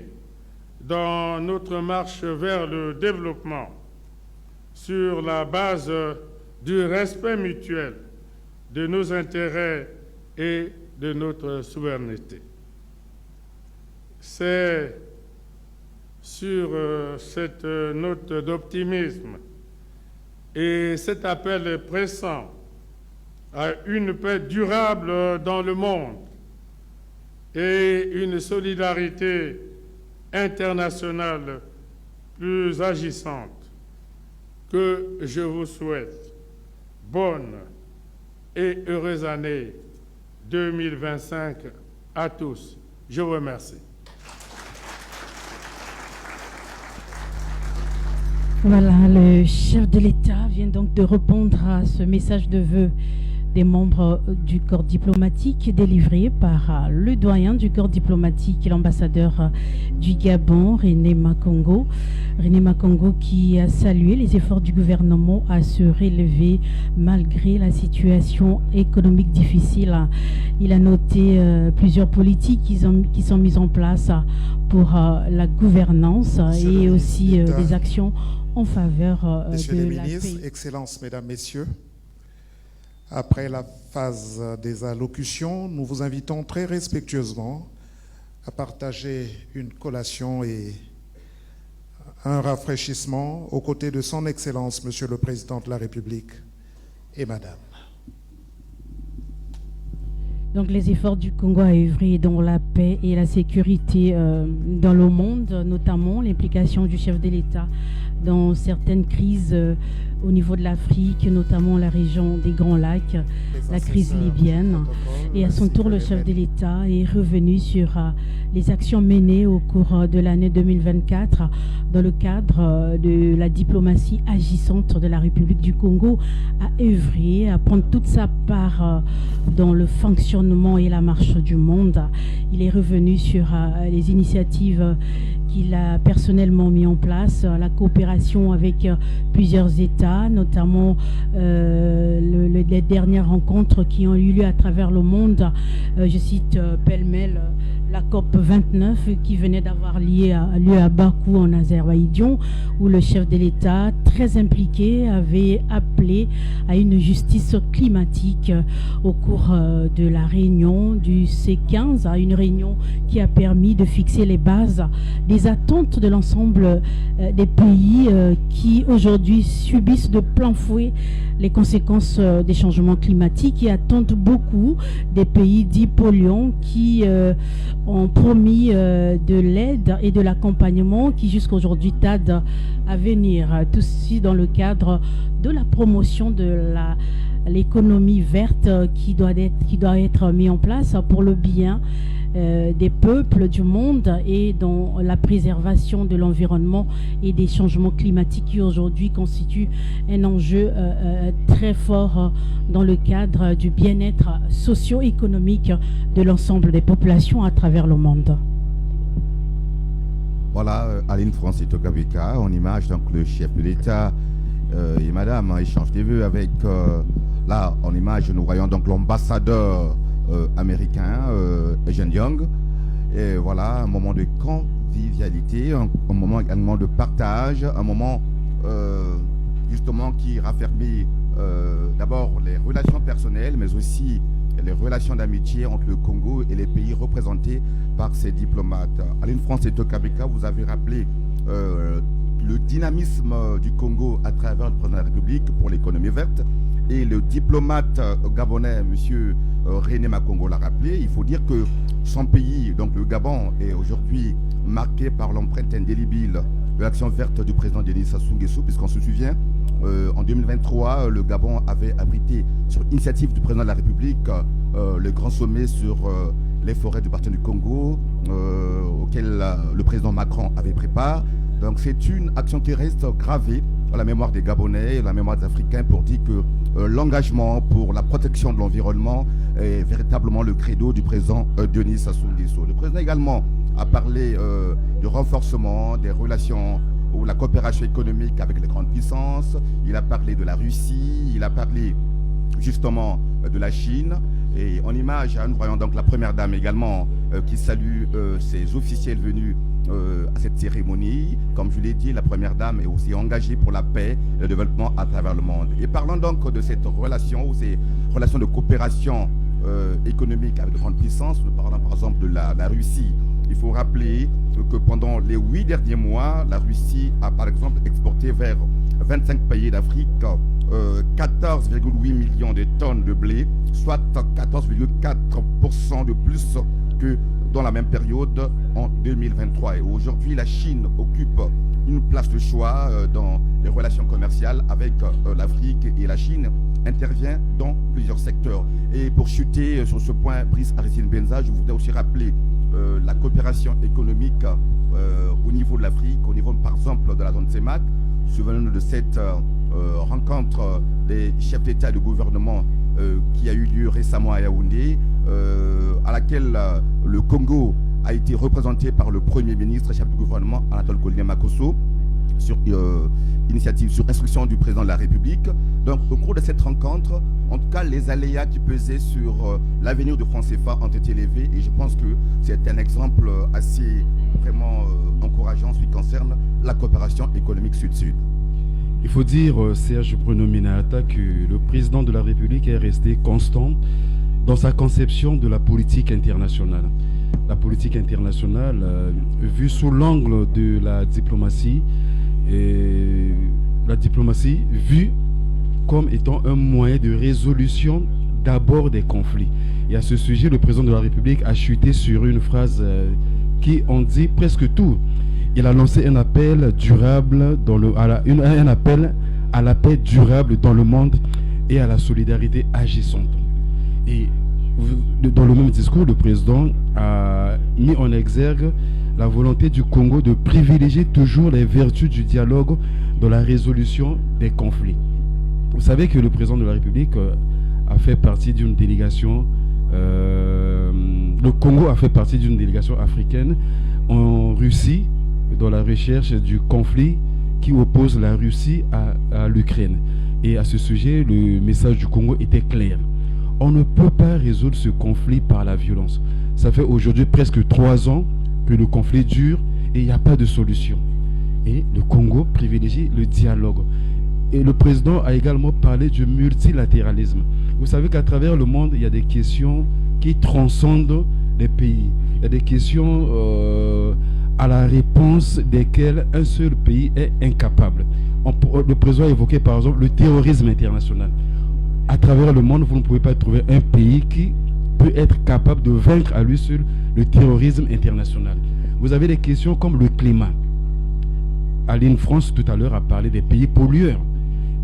dans notre marche vers le développement sur la base du respect mutuel de nos intérêts et de notre souveraineté. C'est sur cette note d'optimisme et cet appel pressant à une paix durable dans le monde et une solidarité internationale plus agissante que je vous souhaite bonne et heureuse année 2025 à tous. Je vous remercie. Voilà, le chef de l'État vient donc de répondre à ce message de vœux des membres du corps diplomatique délivré par le doyen du corps diplomatique et l'ambassadeur du Gabon, René Makongo. René Makongo qui a salué les efforts du gouvernement à se relever malgré la situation économique difficile. Il a noté plusieurs politiques qui sont mises en place pour la gouvernance et aussi des actions en faveur Messieurs de les la ministres, paix. Excellences, Mesdames, Messieurs, après la phase des allocutions, nous vous invitons très respectueusement à partager une collation et un rafraîchissement aux côtés de Son Excellence, Monsieur le Président de la République et Madame. Donc les efforts du Congo à œuvrer dans la paix et la sécurité dans le monde, notamment l'implication du chef de l'État dans certaines crises au niveau de l'Afrique, notamment la région des Grands Lacs, la crise libyenne. Et à son tour, le chef de l'État est revenu sur les actions menées au cours de l'année 2024 dans le cadre de la diplomatie agissante de la République du Congo à œuvrer, à prendre toute sa part dans le fonctionnement et la marche du monde. Il est revenu sur les initiatives qu'il a personnellement mis en place, la coopération avec plusieurs États, notamment les dernières rencontres qui ont eu lieu à travers le monde. Je cite pêle-mêle la COP 29 qui venait d'avoir lieu à Bakou en Azerbaïdjan, où le chef de l'État, très impliqué, avait appelé à une justice climatique au cours de la réunion du C15, à une réunion qui a permis de fixer les bases des attentes de l'ensemble des pays qui aujourd'hui subissent de plein fouet les conséquences des changements climatiques et attendent beaucoup des pays dits polluants qui ont promis de l'aide et de l'accompagnement qui jusqu'à aujourd'hui tardent à venir. Tout ceci dans le cadre de la promotion de l'économie verte qui doit être mise en place pour le bien des peuples du monde et dans la préservation de l'environnement et des changements climatiques qui aujourd'hui constituent un enjeu très fort dans le cadre du bien-être socio-économique de l'ensemble des populations à travers le monde. Voilà, Aline Francis Tokabika, en image, donc le chef de l'État et Madame échange des vœux avec, là, en image, nous voyons donc l'ambassadeur américain, Eugene Young. Et voilà, un moment de convivialité, un moment également de partage, un moment justement qui raffermit d'abord les relations personnelles, mais aussi les relations d'amitié entre le Congo et les pays représentés par ses diplomates. Aline Francis Tokabika, vous avez rappelé le dynamisme du Congo à travers le président de la République pour l'économie verte. Et le diplomate gabonais, M. René Makongo, l'a rappelé. Il faut dire que son pays, donc le Gabon, est aujourd'hui marqué par l'empreinte indélébile de l'action verte du président Denis Sassou Nguesso, puisqu'on se souvient, en 2023, le Gabon avait abrité, sur initiative du président de la République, le grand sommet sur les forêts du bassin du Congo, auquel le président Macron avait pris part. Donc c'est une action qui reste gravée dans la mémoire des Gabonais et la mémoire des Africains pour dire que l'engagement pour la protection de l'environnement est véritablement le credo du président Denis Sassou Nguesso. Le président également a parlé du renforcement des relations ou la coopération économique avec les grandes puissances. Il a parlé de la Russie, il a parlé justement de la Chine. Et en image, nous voyons donc la première dame également qui salue ses officiels venus à cette cérémonie. Comme je l'ai dit, la première dame est aussi engagée pour la paix et le développement à travers le monde. Et parlant donc de cette relation, ou ces relations de coopération économique avec de grandes puissances, nous parlons par exemple de la Russie. Il faut rappeler que pendant les 8 derniers mois, la Russie a par exemple exporté vers 25 pays d'Afrique 14,8 millions de tonnes de blé, soit 14,4% de plus que dans la même période en 2023. Et aujourd'hui, la Chine occupe une place de choix dans les relations commerciales avec l'Afrique, et la Chine intervient dans plusieurs secteurs. Et pour chuter sur ce point, Brice Aristide Benza, je voudrais aussi rappeler la coopération économique au niveau de l'Afrique, au niveau par exemple de la zone CEMAC. Souvenons-nous de cette rencontre des chefs d'État et de gouvernement qui a eu lieu récemment à Yaoundé, à laquelle le Congo a été représenté par le Premier ministre, chef du gouvernement, Anatole Kolina Makosso, sur instruction du président de la République. Donc au cours de cette rencontre, en tout cas les aléas qui pesaient sur l'avenir du franc CFA ont été élevés, et je pense que c'est un exemple assez vraiment encourageant en ce qui concerne la coopération économique sud-sud. Il faut dire, Serge Bruno Minata, que le président de la République est resté constant dans sa conception de la politique internationale. La politique internationale, vue sous l'angle de la diplomatie vue comme étant un moyen de résolution d'abord des conflits. Et à ce sujet, le président de la République a chuté sur une phrase qui en dit presque tout. Il a lancé un appel durable un appel à la paix durable dans le monde et à la solidarité agissante. Et dans le même discours, le président a mis en exergue la volonté du Congo de privilégier toujours les vertus du dialogue dans la résolution des conflits. Vous savez que le président de la République a fait partie d'une délégation, le Congo a fait partie d'une délégation africaine en Russie, dans la recherche du conflit qui oppose la Russie à l'Ukraine. Et à ce sujet, le message du Congo était clair. On ne peut pas résoudre ce conflit par la violence. Ça fait aujourd'hui presque 3 ans que le conflit dure et il n'y a pas de solution. Et le Congo privilégie le dialogue. Et le président a également parlé du multilatéralisme. Vous savez qu'à travers le monde, il y a des questions qui transcendent les pays. Il y a des questions à la réponse desquelles un seul pays est incapable. Le président a évoqué par exemple le terrorisme international. À travers le monde, vous ne pouvez pas trouver un pays qui peut être capable de vaincre à lui seul le terrorisme international. Vous avez des questions comme le climat. Aline France tout à l'heure a parlé des pays pollueurs.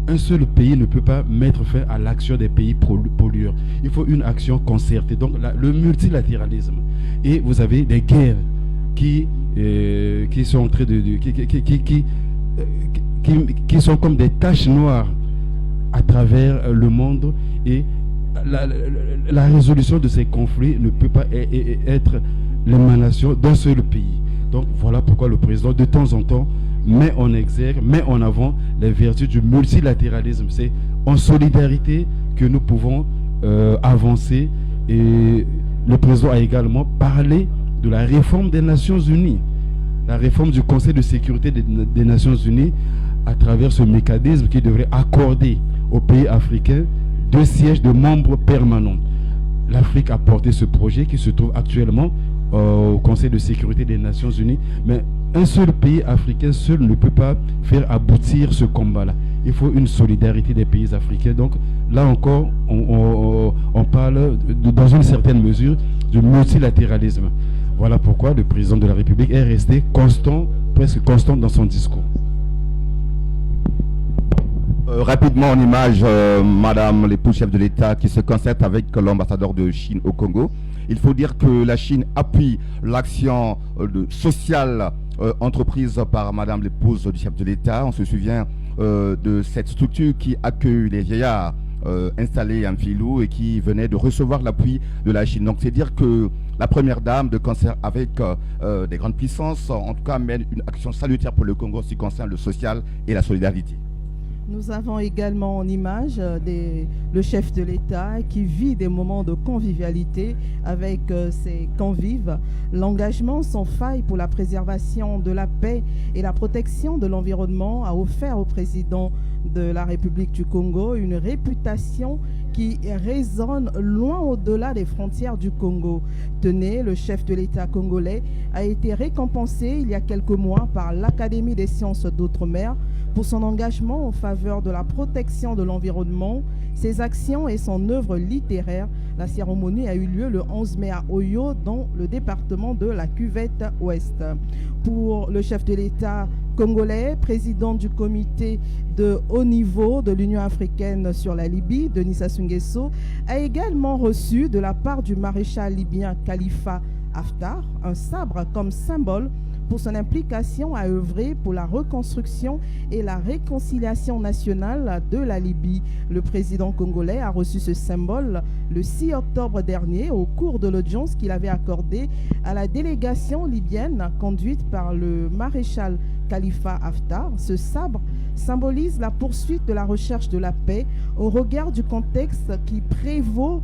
Un seul pays ne peut pas mettre fin à l'action des pays pollueurs. Il faut une action concertée. Donc le multilatéralisme. Et vous avez des guerres qui sont en train qui sont comme des taches noires à travers le monde, et la résolution de ces conflits ne peut pas être l'émanation d'un seul pays. Donc voilà pourquoi le président de temps en temps met en exergue, met en avant les vertus du multilatéralisme. C'est en solidarité que nous pouvons avancer. Et le président a également parlé de la réforme des Nations Unies, la réforme du Conseil de sécurité des Nations Unies à travers ce mécanisme qui devrait accorder aux pays africains 2 sièges de membres permanents. L'Afrique a porté ce projet qui se trouve actuellement au Conseil de sécurité des Nations Unies, mais un seul pays africain seul ne peut pas faire aboutir ce combat-là. Il faut une solidarité des pays africains. Donc là encore, on parle dans une certaine mesure du multilatéralisme. Voilà pourquoi le président de la République est resté constant, presque constant dans son discours. Rapidement en image, Madame l'épouse chef de l'État qui se concerte avec l'ambassadeur de Chine au Congo. Il faut dire que la Chine appuie l'action sociale entreprise par Madame l'épouse du chef de l'État. On se souvient de cette structure qui accueille les vieillards installés en filou et qui venait de recevoir l'appui de la Chine. Donc c'est dire que la première dame, de concert avec des grandes puissances, en tout cas mène une action salutaire pour le Congo en ce qui concerne le social et la solidarité. Nous avons également en image le chef de l'État qui vit des moments de convivialité avec ses convives. L'engagement sans faille pour la préservation de la paix et la protection de l'environnement a offert au président de la République du Congo une réputation qui résonne loin au-delà des frontières du Congo. Tenez, le chef de l'État congolais a été récompensé il y a quelques mois par l'Académie des sciences d'Outre-mer pour son engagement en faveur de la protection de l'environnement, ses actions et son œuvre littéraire. La cérémonie a eu lieu le 11 mai à Oyo, dans le département de la Cuvette Ouest. Pour le chef de l'État congolais, président du comité de haut niveau de l'Union africaine sur la Libye, Denis Sassou Nguesso, a également reçu de la part du maréchal libyen Khalifa Haftar un sabre comme symbole pour son implication à œuvrer pour la reconstruction et la réconciliation nationale de la Libye. Le président congolais a reçu ce symbole le 6 octobre dernier au cours de l'audience qu'il avait accordée à la délégation libyenne conduite par le maréchal Khalifa Haftar. Ce sabre symbolise la poursuite de la recherche de la paix au regard du contexte qui prévaut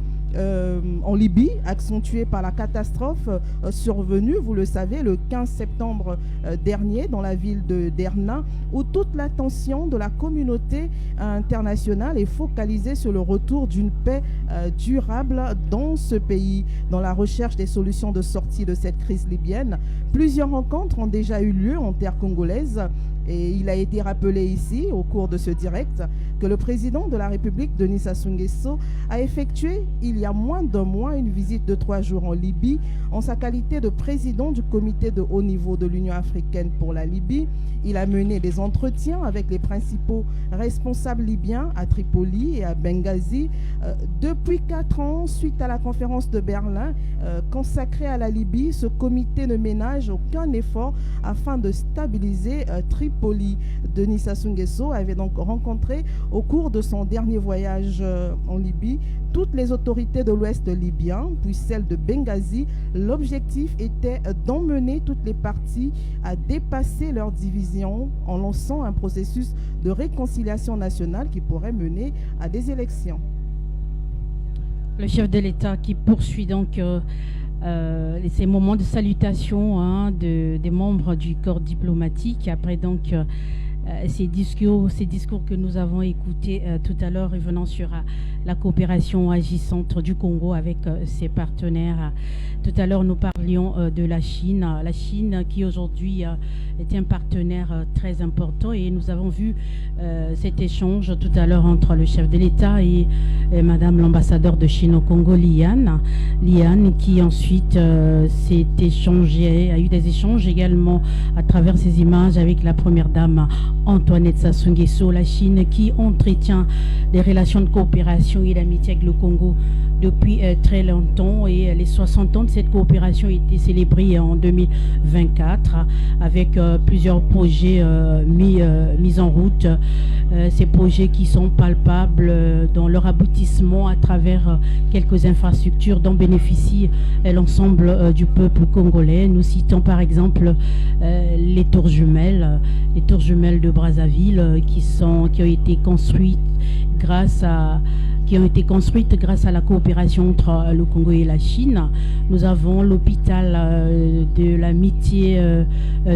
en Libye, accentuée par la catastrophe survenue, vous le savez, le 15 septembre dernier dans la ville de Derna, où toute l'attention de la communauté internationale est focalisée sur le retour d'une paix durable dans ce pays. Dans la recherche des solutions de sortie de cette crise libyenne, plusieurs rencontres ont déjà eu lieu en terre congolaise. Et il a été rappelé ici, au cours de ce direct, que le président de la République, Denis Sassou Nguesso, a effectué il y a moins d'un mois une visite de 3 jours en Libye en sa qualité de président du comité de haut niveau de l'Union africaine pour la Libye. Il a mené des entretiens avec les principaux responsables libyens à Tripoli et à Benghazi. Depuis 4 ans, suite à la conférence de Berlin consacrée à la Libye, ce comité ne ménage aucun effort afin de stabiliser Tripoli. Denis Sassou Nguesso avait donc rencontré au cours de son dernier voyage en Libye toutes les autorités de l'Ouest libyen, puis celles de Benghazi. L'objectif était d'emmener toutes les parties à dépasser leurs divisions en lançant un processus de réconciliation nationale qui pourrait mener à des élections. Le chef de l'État qui poursuit donc ces moments de salutation des membres du corps diplomatique après donc ces discours que nous avons écoutés tout à l'heure, revenant sur la coopération agissante du Congo avec ses partenaires. Tout à l'heure, nous parlions de la Chine qui aujourd'hui est un partenaire très important, et nous avons vu cet échange tout à l'heure entre le chef de l'État et Madame l'ambassadeur de Chine au Congo, Liane, qui ensuite a eu des échanges également à travers ces images avec la première dame Antoinette Sassou Nguesso. La Chine qui entretient des relations de coopération et d'amitié avec le Congo depuis très longtemps, et les 60 ans de cette coopération ont été célébrés en 2024 avec plusieurs projets mis en route. Ces projets qui sont palpables dans leur aboutissement à travers quelques infrastructures dont bénéficie l'ensemble du peuple congolais. Nous citons par exemple les tours jumelles de Brazzaville qui ont été construites grâce à la coopération entre le Congo et la Chine. Nous avons l'hôpital de l'amitié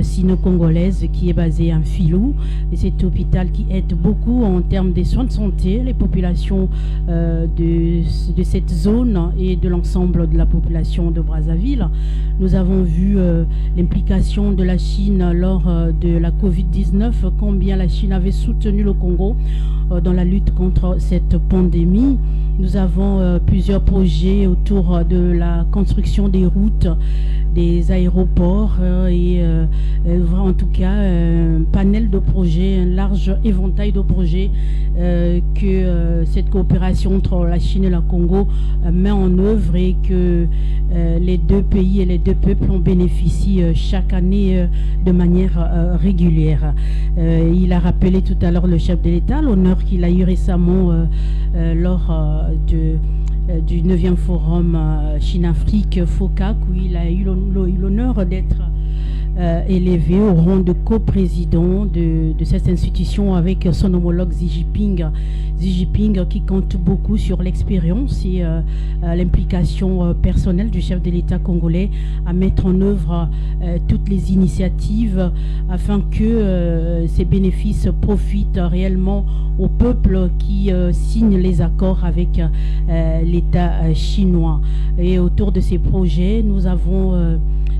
sino-congolaise qui est basé à Filou, et cet hôpital qui aide beaucoup en termes des soins de santé les populations de cette zone et de l'ensemble de la population de Brazzaville. Nous avons vu l'implication de la Chine lors de la Covid-19, combien la Chine avait soutenu le Congo dans la lutte contre cette pandémie. Nous avons plusieurs projets autour de la construction des routes, des aéroports et en tout cas un panel de projets, un large éventail de projets que cette coopération entre la Chine et le Congo met en œuvre, et que les deux pays et les deux peuples en bénéficient chaque année de manière régulière. Il a rappelé tout à l'heure le chef de l'État l'honneur qu'il a eu récemment lors du 9e forum Chine-Afrique FOCAC, où il a eu l'honneur d'être élevé au rang de coprésident de cette institution avec son homologue Xi Jinping qui compte beaucoup sur l'expérience et l'implication personnelle du chef de l'État congolais à mettre en œuvre toutes les initiatives afin que ces bénéfices profitent réellement au peuple qui signe les accords avec l'État chinois. Et autour de ces projets, nous avons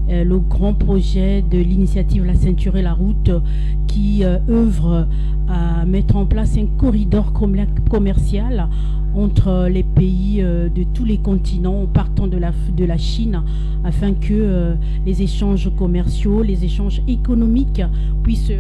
le grand projet de l'initiative La Ceinture et la Route qui œuvre à mettre en place un corridor commercial entre les pays de tous les continents partant de la Chine, afin que les échanges commerciaux, les échanges économiques puissent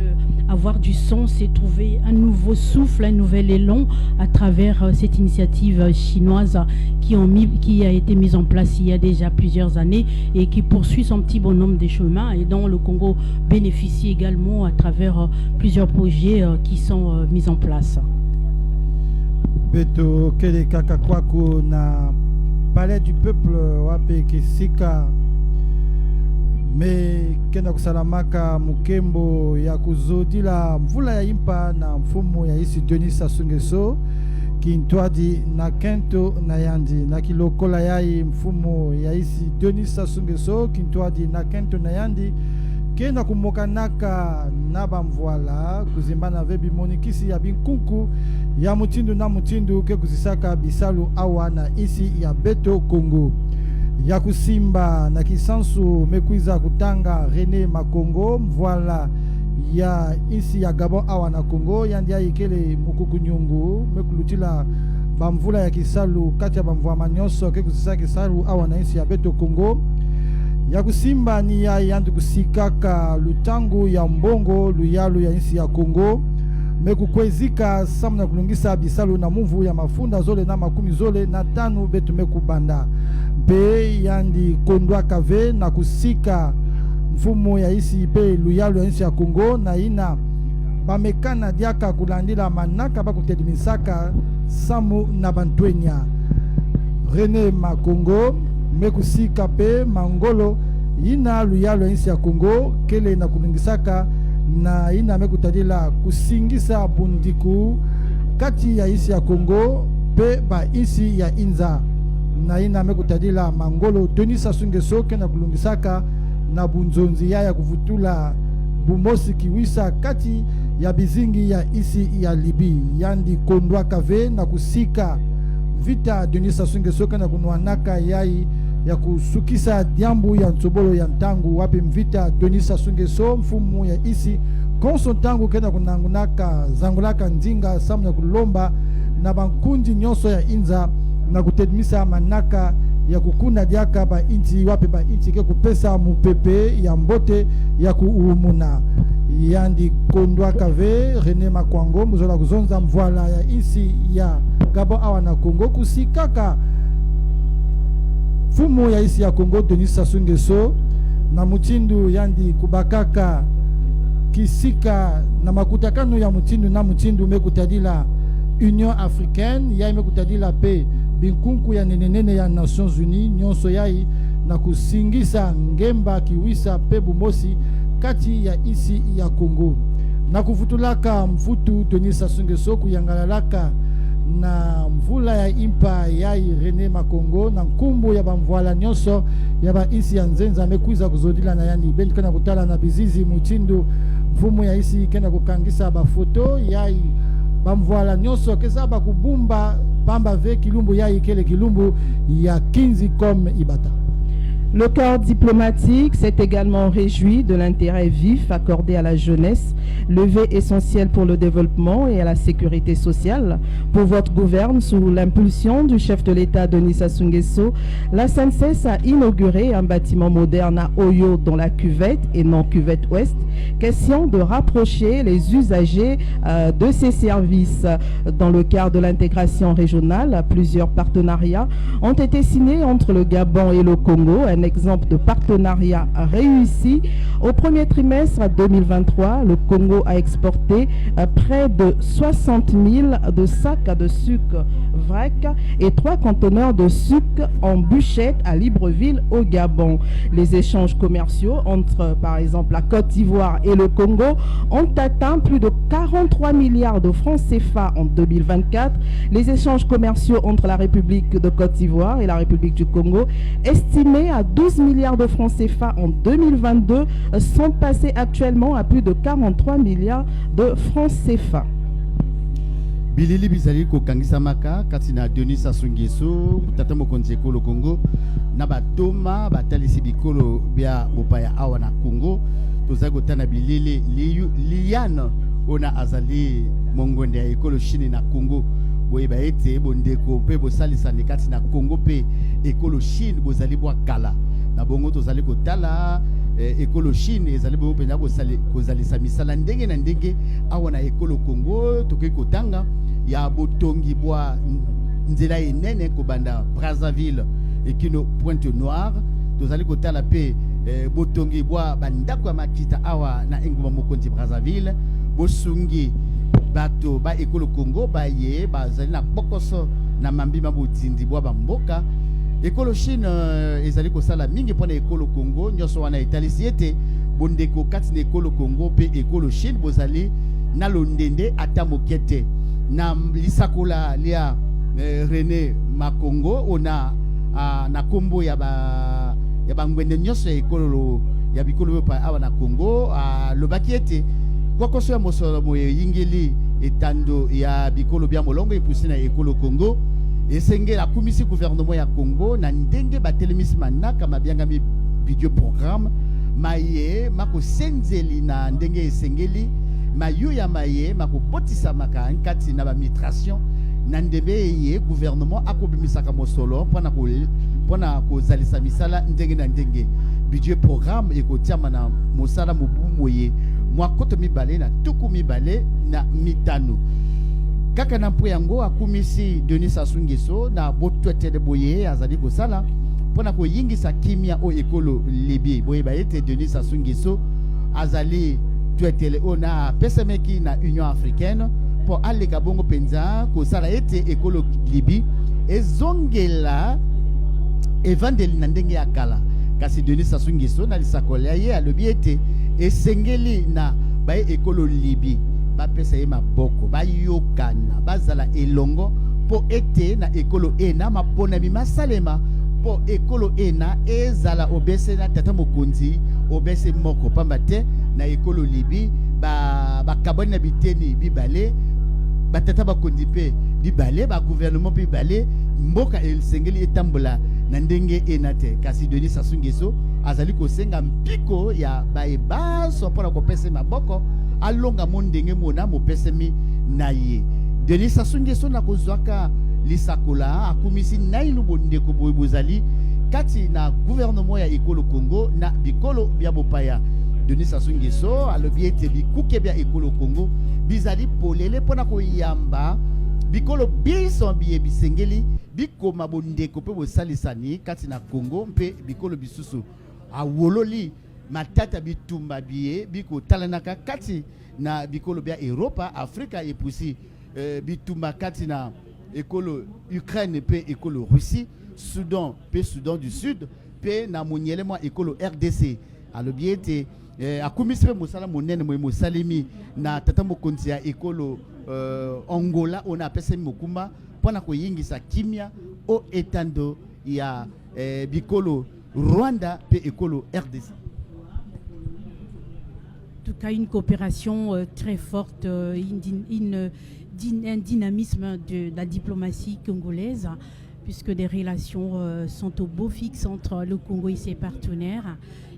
avoir du sens et trouver un nouveau souffle, un nouvel élan à travers cette initiative chinoise qui a été mise en place il y a déjà plusieurs années et qui poursuit son petit bonhomme de chemin, et dont le Congo bénéficie également à travers plusieurs projets qui sont mis en place. Beto kele kakakwako na palais du peuple wape kisika me kenda kusalamaka mukembo ya kuzodila mvula ya impa na mfumo ya isi Denis Sassou Nguesso kintwadi na kento na yandi na kilokola yai mfumo ya isi Denis Sassou Nguesso kintwadi na kento na yandi kenda kumokanaka na bamvoala kuzimbana vebi monikisi ya binkunku ya mutindu na mutindu ke kuzisaka bisalu awa na isi ya Beto Congo ya kusimba na kisansu mekwiza kutanga René Makongo mvoala ya isi ya Gabon awa na Congo yandi ya ikele mukuku nyungu mekulutila bamvula ya kisalu kati ya bamvua manyoso ke kuzisaka kisalu awa na isi ya Beto Congo ya kusimba ni ya yandu kusikaka lutangu ya mbongo luyalu ya isi ya Congo mekukwezika samna kulungisa bisalu na muvu ya mafunda zole na makumi zole na tanu betu mekubanda mpe yandi kondwa kave na kusika mfumo ya isi pe luyalu ya isi ya Congo na ina bamekana diaka kulandila manaka bakutelimisaka samu na bantwenya René Makongo mekusika pe mangolo ina luyalu ya isi ya Congo kele na kulungisaka na ina mekutadila kusingisa bundiku kati ya isi ya Congo pe ba isi ya Inza na ina mekutadila mangolo Denis Sassou Nguesso kena kulungisaka na bunzonzi ya kuvutula bumosi kiwisa kati ya bizingi ya isi ya Libi yandi kondwa kave na kusika vita Denis Sassou Nguesso kena kunwanaka yai ya kusukisa diambu ya nsobolo ya ntangu wapi mvita Denis Sassou Nguesso mfumu ya isi konso ntangu kena kunangunaka zangulaka ndinga samna kulomba na bankundi nyonso ya Inza na kutedmisa manaka ya kukuna diaka ba inti wapi ba inti ke kupesa mupepe ya mbote ya kuumuna yandi Kondwa Kave René Makwango muzola kuzonza mvola ya isi ya Gabon awa na Congo kusikaka fumu ya isi ya Congo Denis Sassou Nguesso na mutindu yandi kubakaka kisika na makutakano ya mutindu na mutindu mekutadila Union Africaine ya mekutadila pe binkunku ya nenenene ya Nations Unies nyonso yai na kusingisa ngemba kiwisa pe bumosi kati ya isi ya Congo na kufutulaka mfutu Denis Sassou Nguesso kuyangalalaka na mvula ya impa ya René Makongo na nkumbu ya bamvoala nyonso ya ba isi ya nzenza mekuiza kuzodila na yani ben kana kutala na bizizi mutindu mfumu ya isi kena kukangisa ba foto ya bamvoala nyonso kesa ba kubumba pamba ve kilumbu ya ikele kilumbu ya kinzi comme ibata. Le corps diplomatique s'est également réjoui de l'intérêt vif accordé à la jeunesse, levée essentielle pour le développement et à la sécurité sociale. Pour votre gouverne, sous l'impulsion du chef de l'État Denis Sassou Nguesso, la SNCES a inauguré un bâtiment moderne à Oyo dans la cuvette et non cuvette ouest. Question de rapprocher les usagers de ces services. Dans le cadre de l'intégration régionale, plusieurs partenariats ont été signés entre le Gabon et le Congo. Un exemple de partenariat réussi. Au premier trimestre 2023, le Congo a exporté près de 60 000 de sacs de sucre vrac et 3 conteneurs de sucre en bûchette à Libreville au Gabon. Les échanges commerciaux entre, par exemple, la Côte d'Ivoire et le Congo ont atteint plus de 43 milliards de francs CFA en 2024. Les échanges commerciaux entre la République de Côte d'Ivoire et la République du Congo, estimés à 12 milliards de francs CFA en 2022, sont passés actuellement à plus de 43 milliards de francs CFA. Bilili bizali ko kangisa maka katina Denis Sassou Nguesso tata mokonzi ekolo Congo na batoma batalisi bikolo bia bopaya awa na Congo toza kotana bilili liane ona azali mongonde ya ekolo Chine na Congo boyeba ete bondeko pe bosalisa ne katina Congo pe ekolo Chine bozali bwa kala na bongo tozali kotala ekolo Chine ezali bo pena kozalisa misala ndenge na ndenge awa na ekolo Congo tokoki kotanga ya botongi bwa nzela enene kobanda Brazzaville ekino Pointe Noire tozali kotala pe botongi bwa bandako ya makita awa na enguma mokonzi Brazzaville bosungi bato ba ekolo Congo baye bazali na bokoso na mambima botindi bwa bamboka ekolo Chine ezali kosala mingi pona ekolo Congo nyonso wana etalisi ete bondeko kati na ekolo Congo pe ekolo Chine bozali na londende ata mokete na lisakola lia René Makongo ona na kombo ya bangwende nyonso ekolo ya bikolo pa awa na Congo lobaki ete kwa koso ya mosolo moye yingeli etando ya bikolo bya molongo epusi na ekolo Congo esengela kumisi gouvernement ya Congo na ndenge batelemisi manaka mabiangami video programme maye mako senzeli na ndenge esengeli mayu ya maye mako botisa maka nkati na ba migration na ndebe ye gouvernement akobimisaka mosolo pona ko zalisa misala ndenge na ndenge budget programme ekotiama na mosala mobu moye mwakoto mibale na tuku mibale na mitano kaka na mpo yango akumisi Denis Sassou Nguesso na botwetele boye azali kosala pona ko yingisa kimia o ekolo Libye boye ba ete Denis Sassou Nguesso azali twetele ona pesemeki na Union Africaine po aleka bongo penza kosala ete ekolo Libye ezongela evandeli na ndenge ya kala kasi Denis Sassou Nguesso na lisakola ye alobi ete esengeli na baye ekolo Libye bapesa ye maboko bayokana bazala elongo po ete na ekolo ena mapona mimasalema po ekolo ena ezala obese na tata mokonzi obese moko pamba te na ekolo Libye bakaboni na biteni bibale batata bakondi pe bibale ba gouvernement bibale mboka esengeli etambola na ndenge ena te kasi Denis Sassou Nguesso azali kosenga mpiko ya baebaso mpona kopesa maboko alonga mondenge mona mopesemi na ye Denis Sassou Nguesso na kozwaka lisakola akumisi nainu bondeko bozali kati na gouvernement ya ekolo Congo na bikolo bya bopaya Denis Sassou Nguesso alobi ete bikuke bia ekolo Congo bizali polele pona koyamba bikolo biso biye bisengeli bikoma bondeko pe bosalisani kati na Congo mpe bikolo bisusu awololi matata bitumba biye biko talanaka kati na bikolo bia Europa Afrika epusi bitumba kati na ekolo Ukraine pe ekolo Russie Soudan pe Soudan du Sud pe na monyele mwa ekolo RDC alobi ete akumiswe mosala monene mo mosalemi na tata mokonzi ya ekolo Angola on a pese mokuma pona koyingisa kimia o etando ya bikolo Rwanda pe ekolo RDC. En tout cas, une coopération très forte, un dynamisme de la diplomatie congolaise, puisque des relations sont au beau fixe entre le Congo et ses partenaires.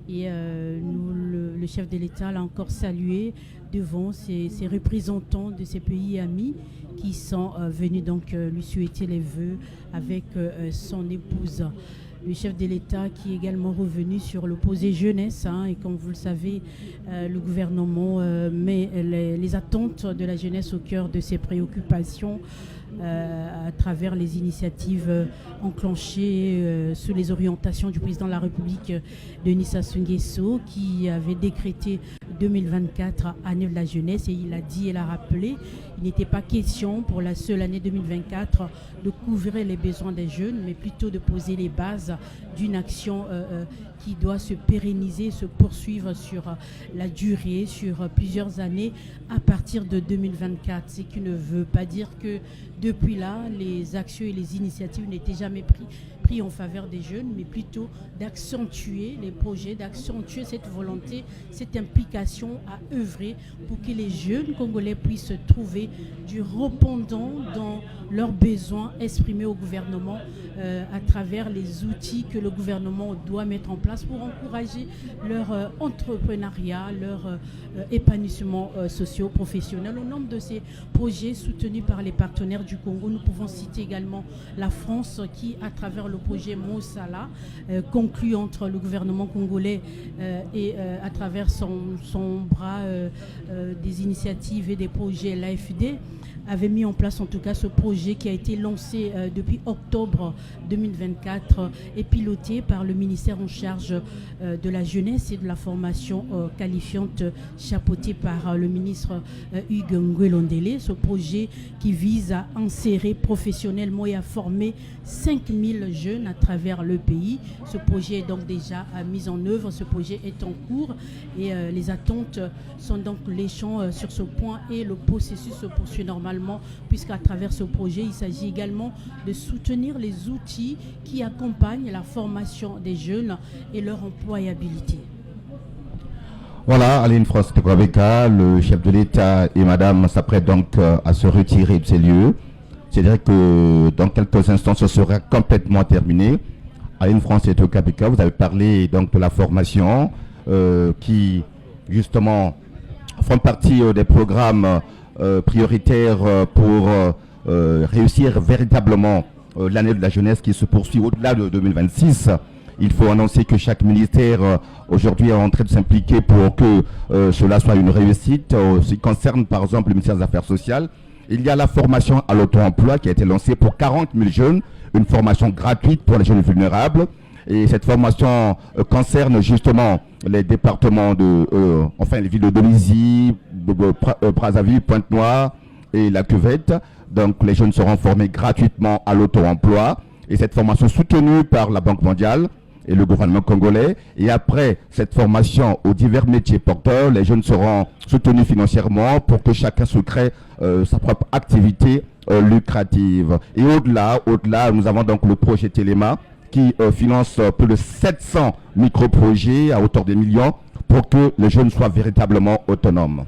Et le chef de l'État l'a encore salué devant ces représentants de ces pays amis qui sont venus donc lui souhaiter les vœux avec son épouse. Le chef de l'État qui est également revenu sur le projet jeunesse, et comme vous le savez, le gouvernement met les attentes de la jeunesse au cœur de ses préoccupations à travers les initiatives enclenchées sous les orientations du président de la République Denis Sassou Nguesso qui avait décrété 2024 année de la jeunesse, et il a dit et l'a rappelé, il n'était pas question pour la seule année 2024 de couvrir les besoins des jeunes, mais plutôt de poser les bases d'une action qui doit se pérenniser, se poursuivre sur la durée, sur plusieurs années à partir de 2024. Ce qui ne veut pas dire que depuis là, les actions et les initiatives n'étaient jamais prises en faveur des jeunes, mais plutôt d'accentuer les projets, d'accentuer cette volonté, cette implication à œuvrer pour que les jeunes Congolais puissent trouver du répondant dans leurs besoins exprimés au gouvernement à travers les outils que le gouvernement doit mettre en place pour encourager leur entrepreneuriat, leur épanouissement socio-professionnel. Au nombre de ces projets soutenus par les partenaires du Congo, nous pouvons citer également la France qui, à travers le projet Mosala, conclu entre le gouvernement congolais et à travers son bras des initiatives et des projets, l'AFD, avait mis en place en tout cas ce projet qui a été lancé depuis octobre 2024 et piloté par le ministère en charge de la jeunesse et de la formation qualifiante, chapeauté par le ministre Hugues Nguelondele. Ce projet qui vise à insérer professionnellement et à former 5000 jeunes à travers le pays. Ce projet est donc déjà mis en œuvre, ce projet est en cours et les attentes sont donc léchant sur ce point et le processus se poursuit normalement, puisqu'à travers ce projet, il s'agit également de soutenir les outils qui accompagnent la formation des jeunes et leur employabilité. Voilà, Aline Frost Kwabeka, le chef de l'État et Madame s'apprêtent donc à se retirer de ces lieux. C'est-à-dire que dans quelques instants, ce sera complètement terminé. Aline Frost Kwabeka, vous avez parlé donc de la formation qui justement font partie des programmes prioritaires pour réussir véritablement l'année de la jeunesse qui se poursuit au-delà de 2026. Il faut annoncer que chaque ministère aujourd'hui est en train de s'impliquer pour que cela soit une réussite. Ce qui concerne par exemple le ministère des Affaires sociales, il y a la formation à l'auto-emploi qui a été lancée pour 40 000 jeunes, une formation gratuite pour les jeunes vulnérables. Et cette formation concerne justement les départements les villes de Dolisie, Brazzaville, Pointe-Noire et la Cuvette. Donc les jeunes seront formés gratuitement à l'auto-emploi. Et cette formation soutenue par la Banque mondiale et le gouvernement congolais. Et après cette formation aux divers métiers porteurs, les jeunes seront soutenus financièrement pour que chacun se crée sa propre activité lucrative. Et au-delà, nous avons donc le projet Téléma qui finance plus de 700 micro-projets à hauteur de millions pour que les jeunes soient véritablement autonomes.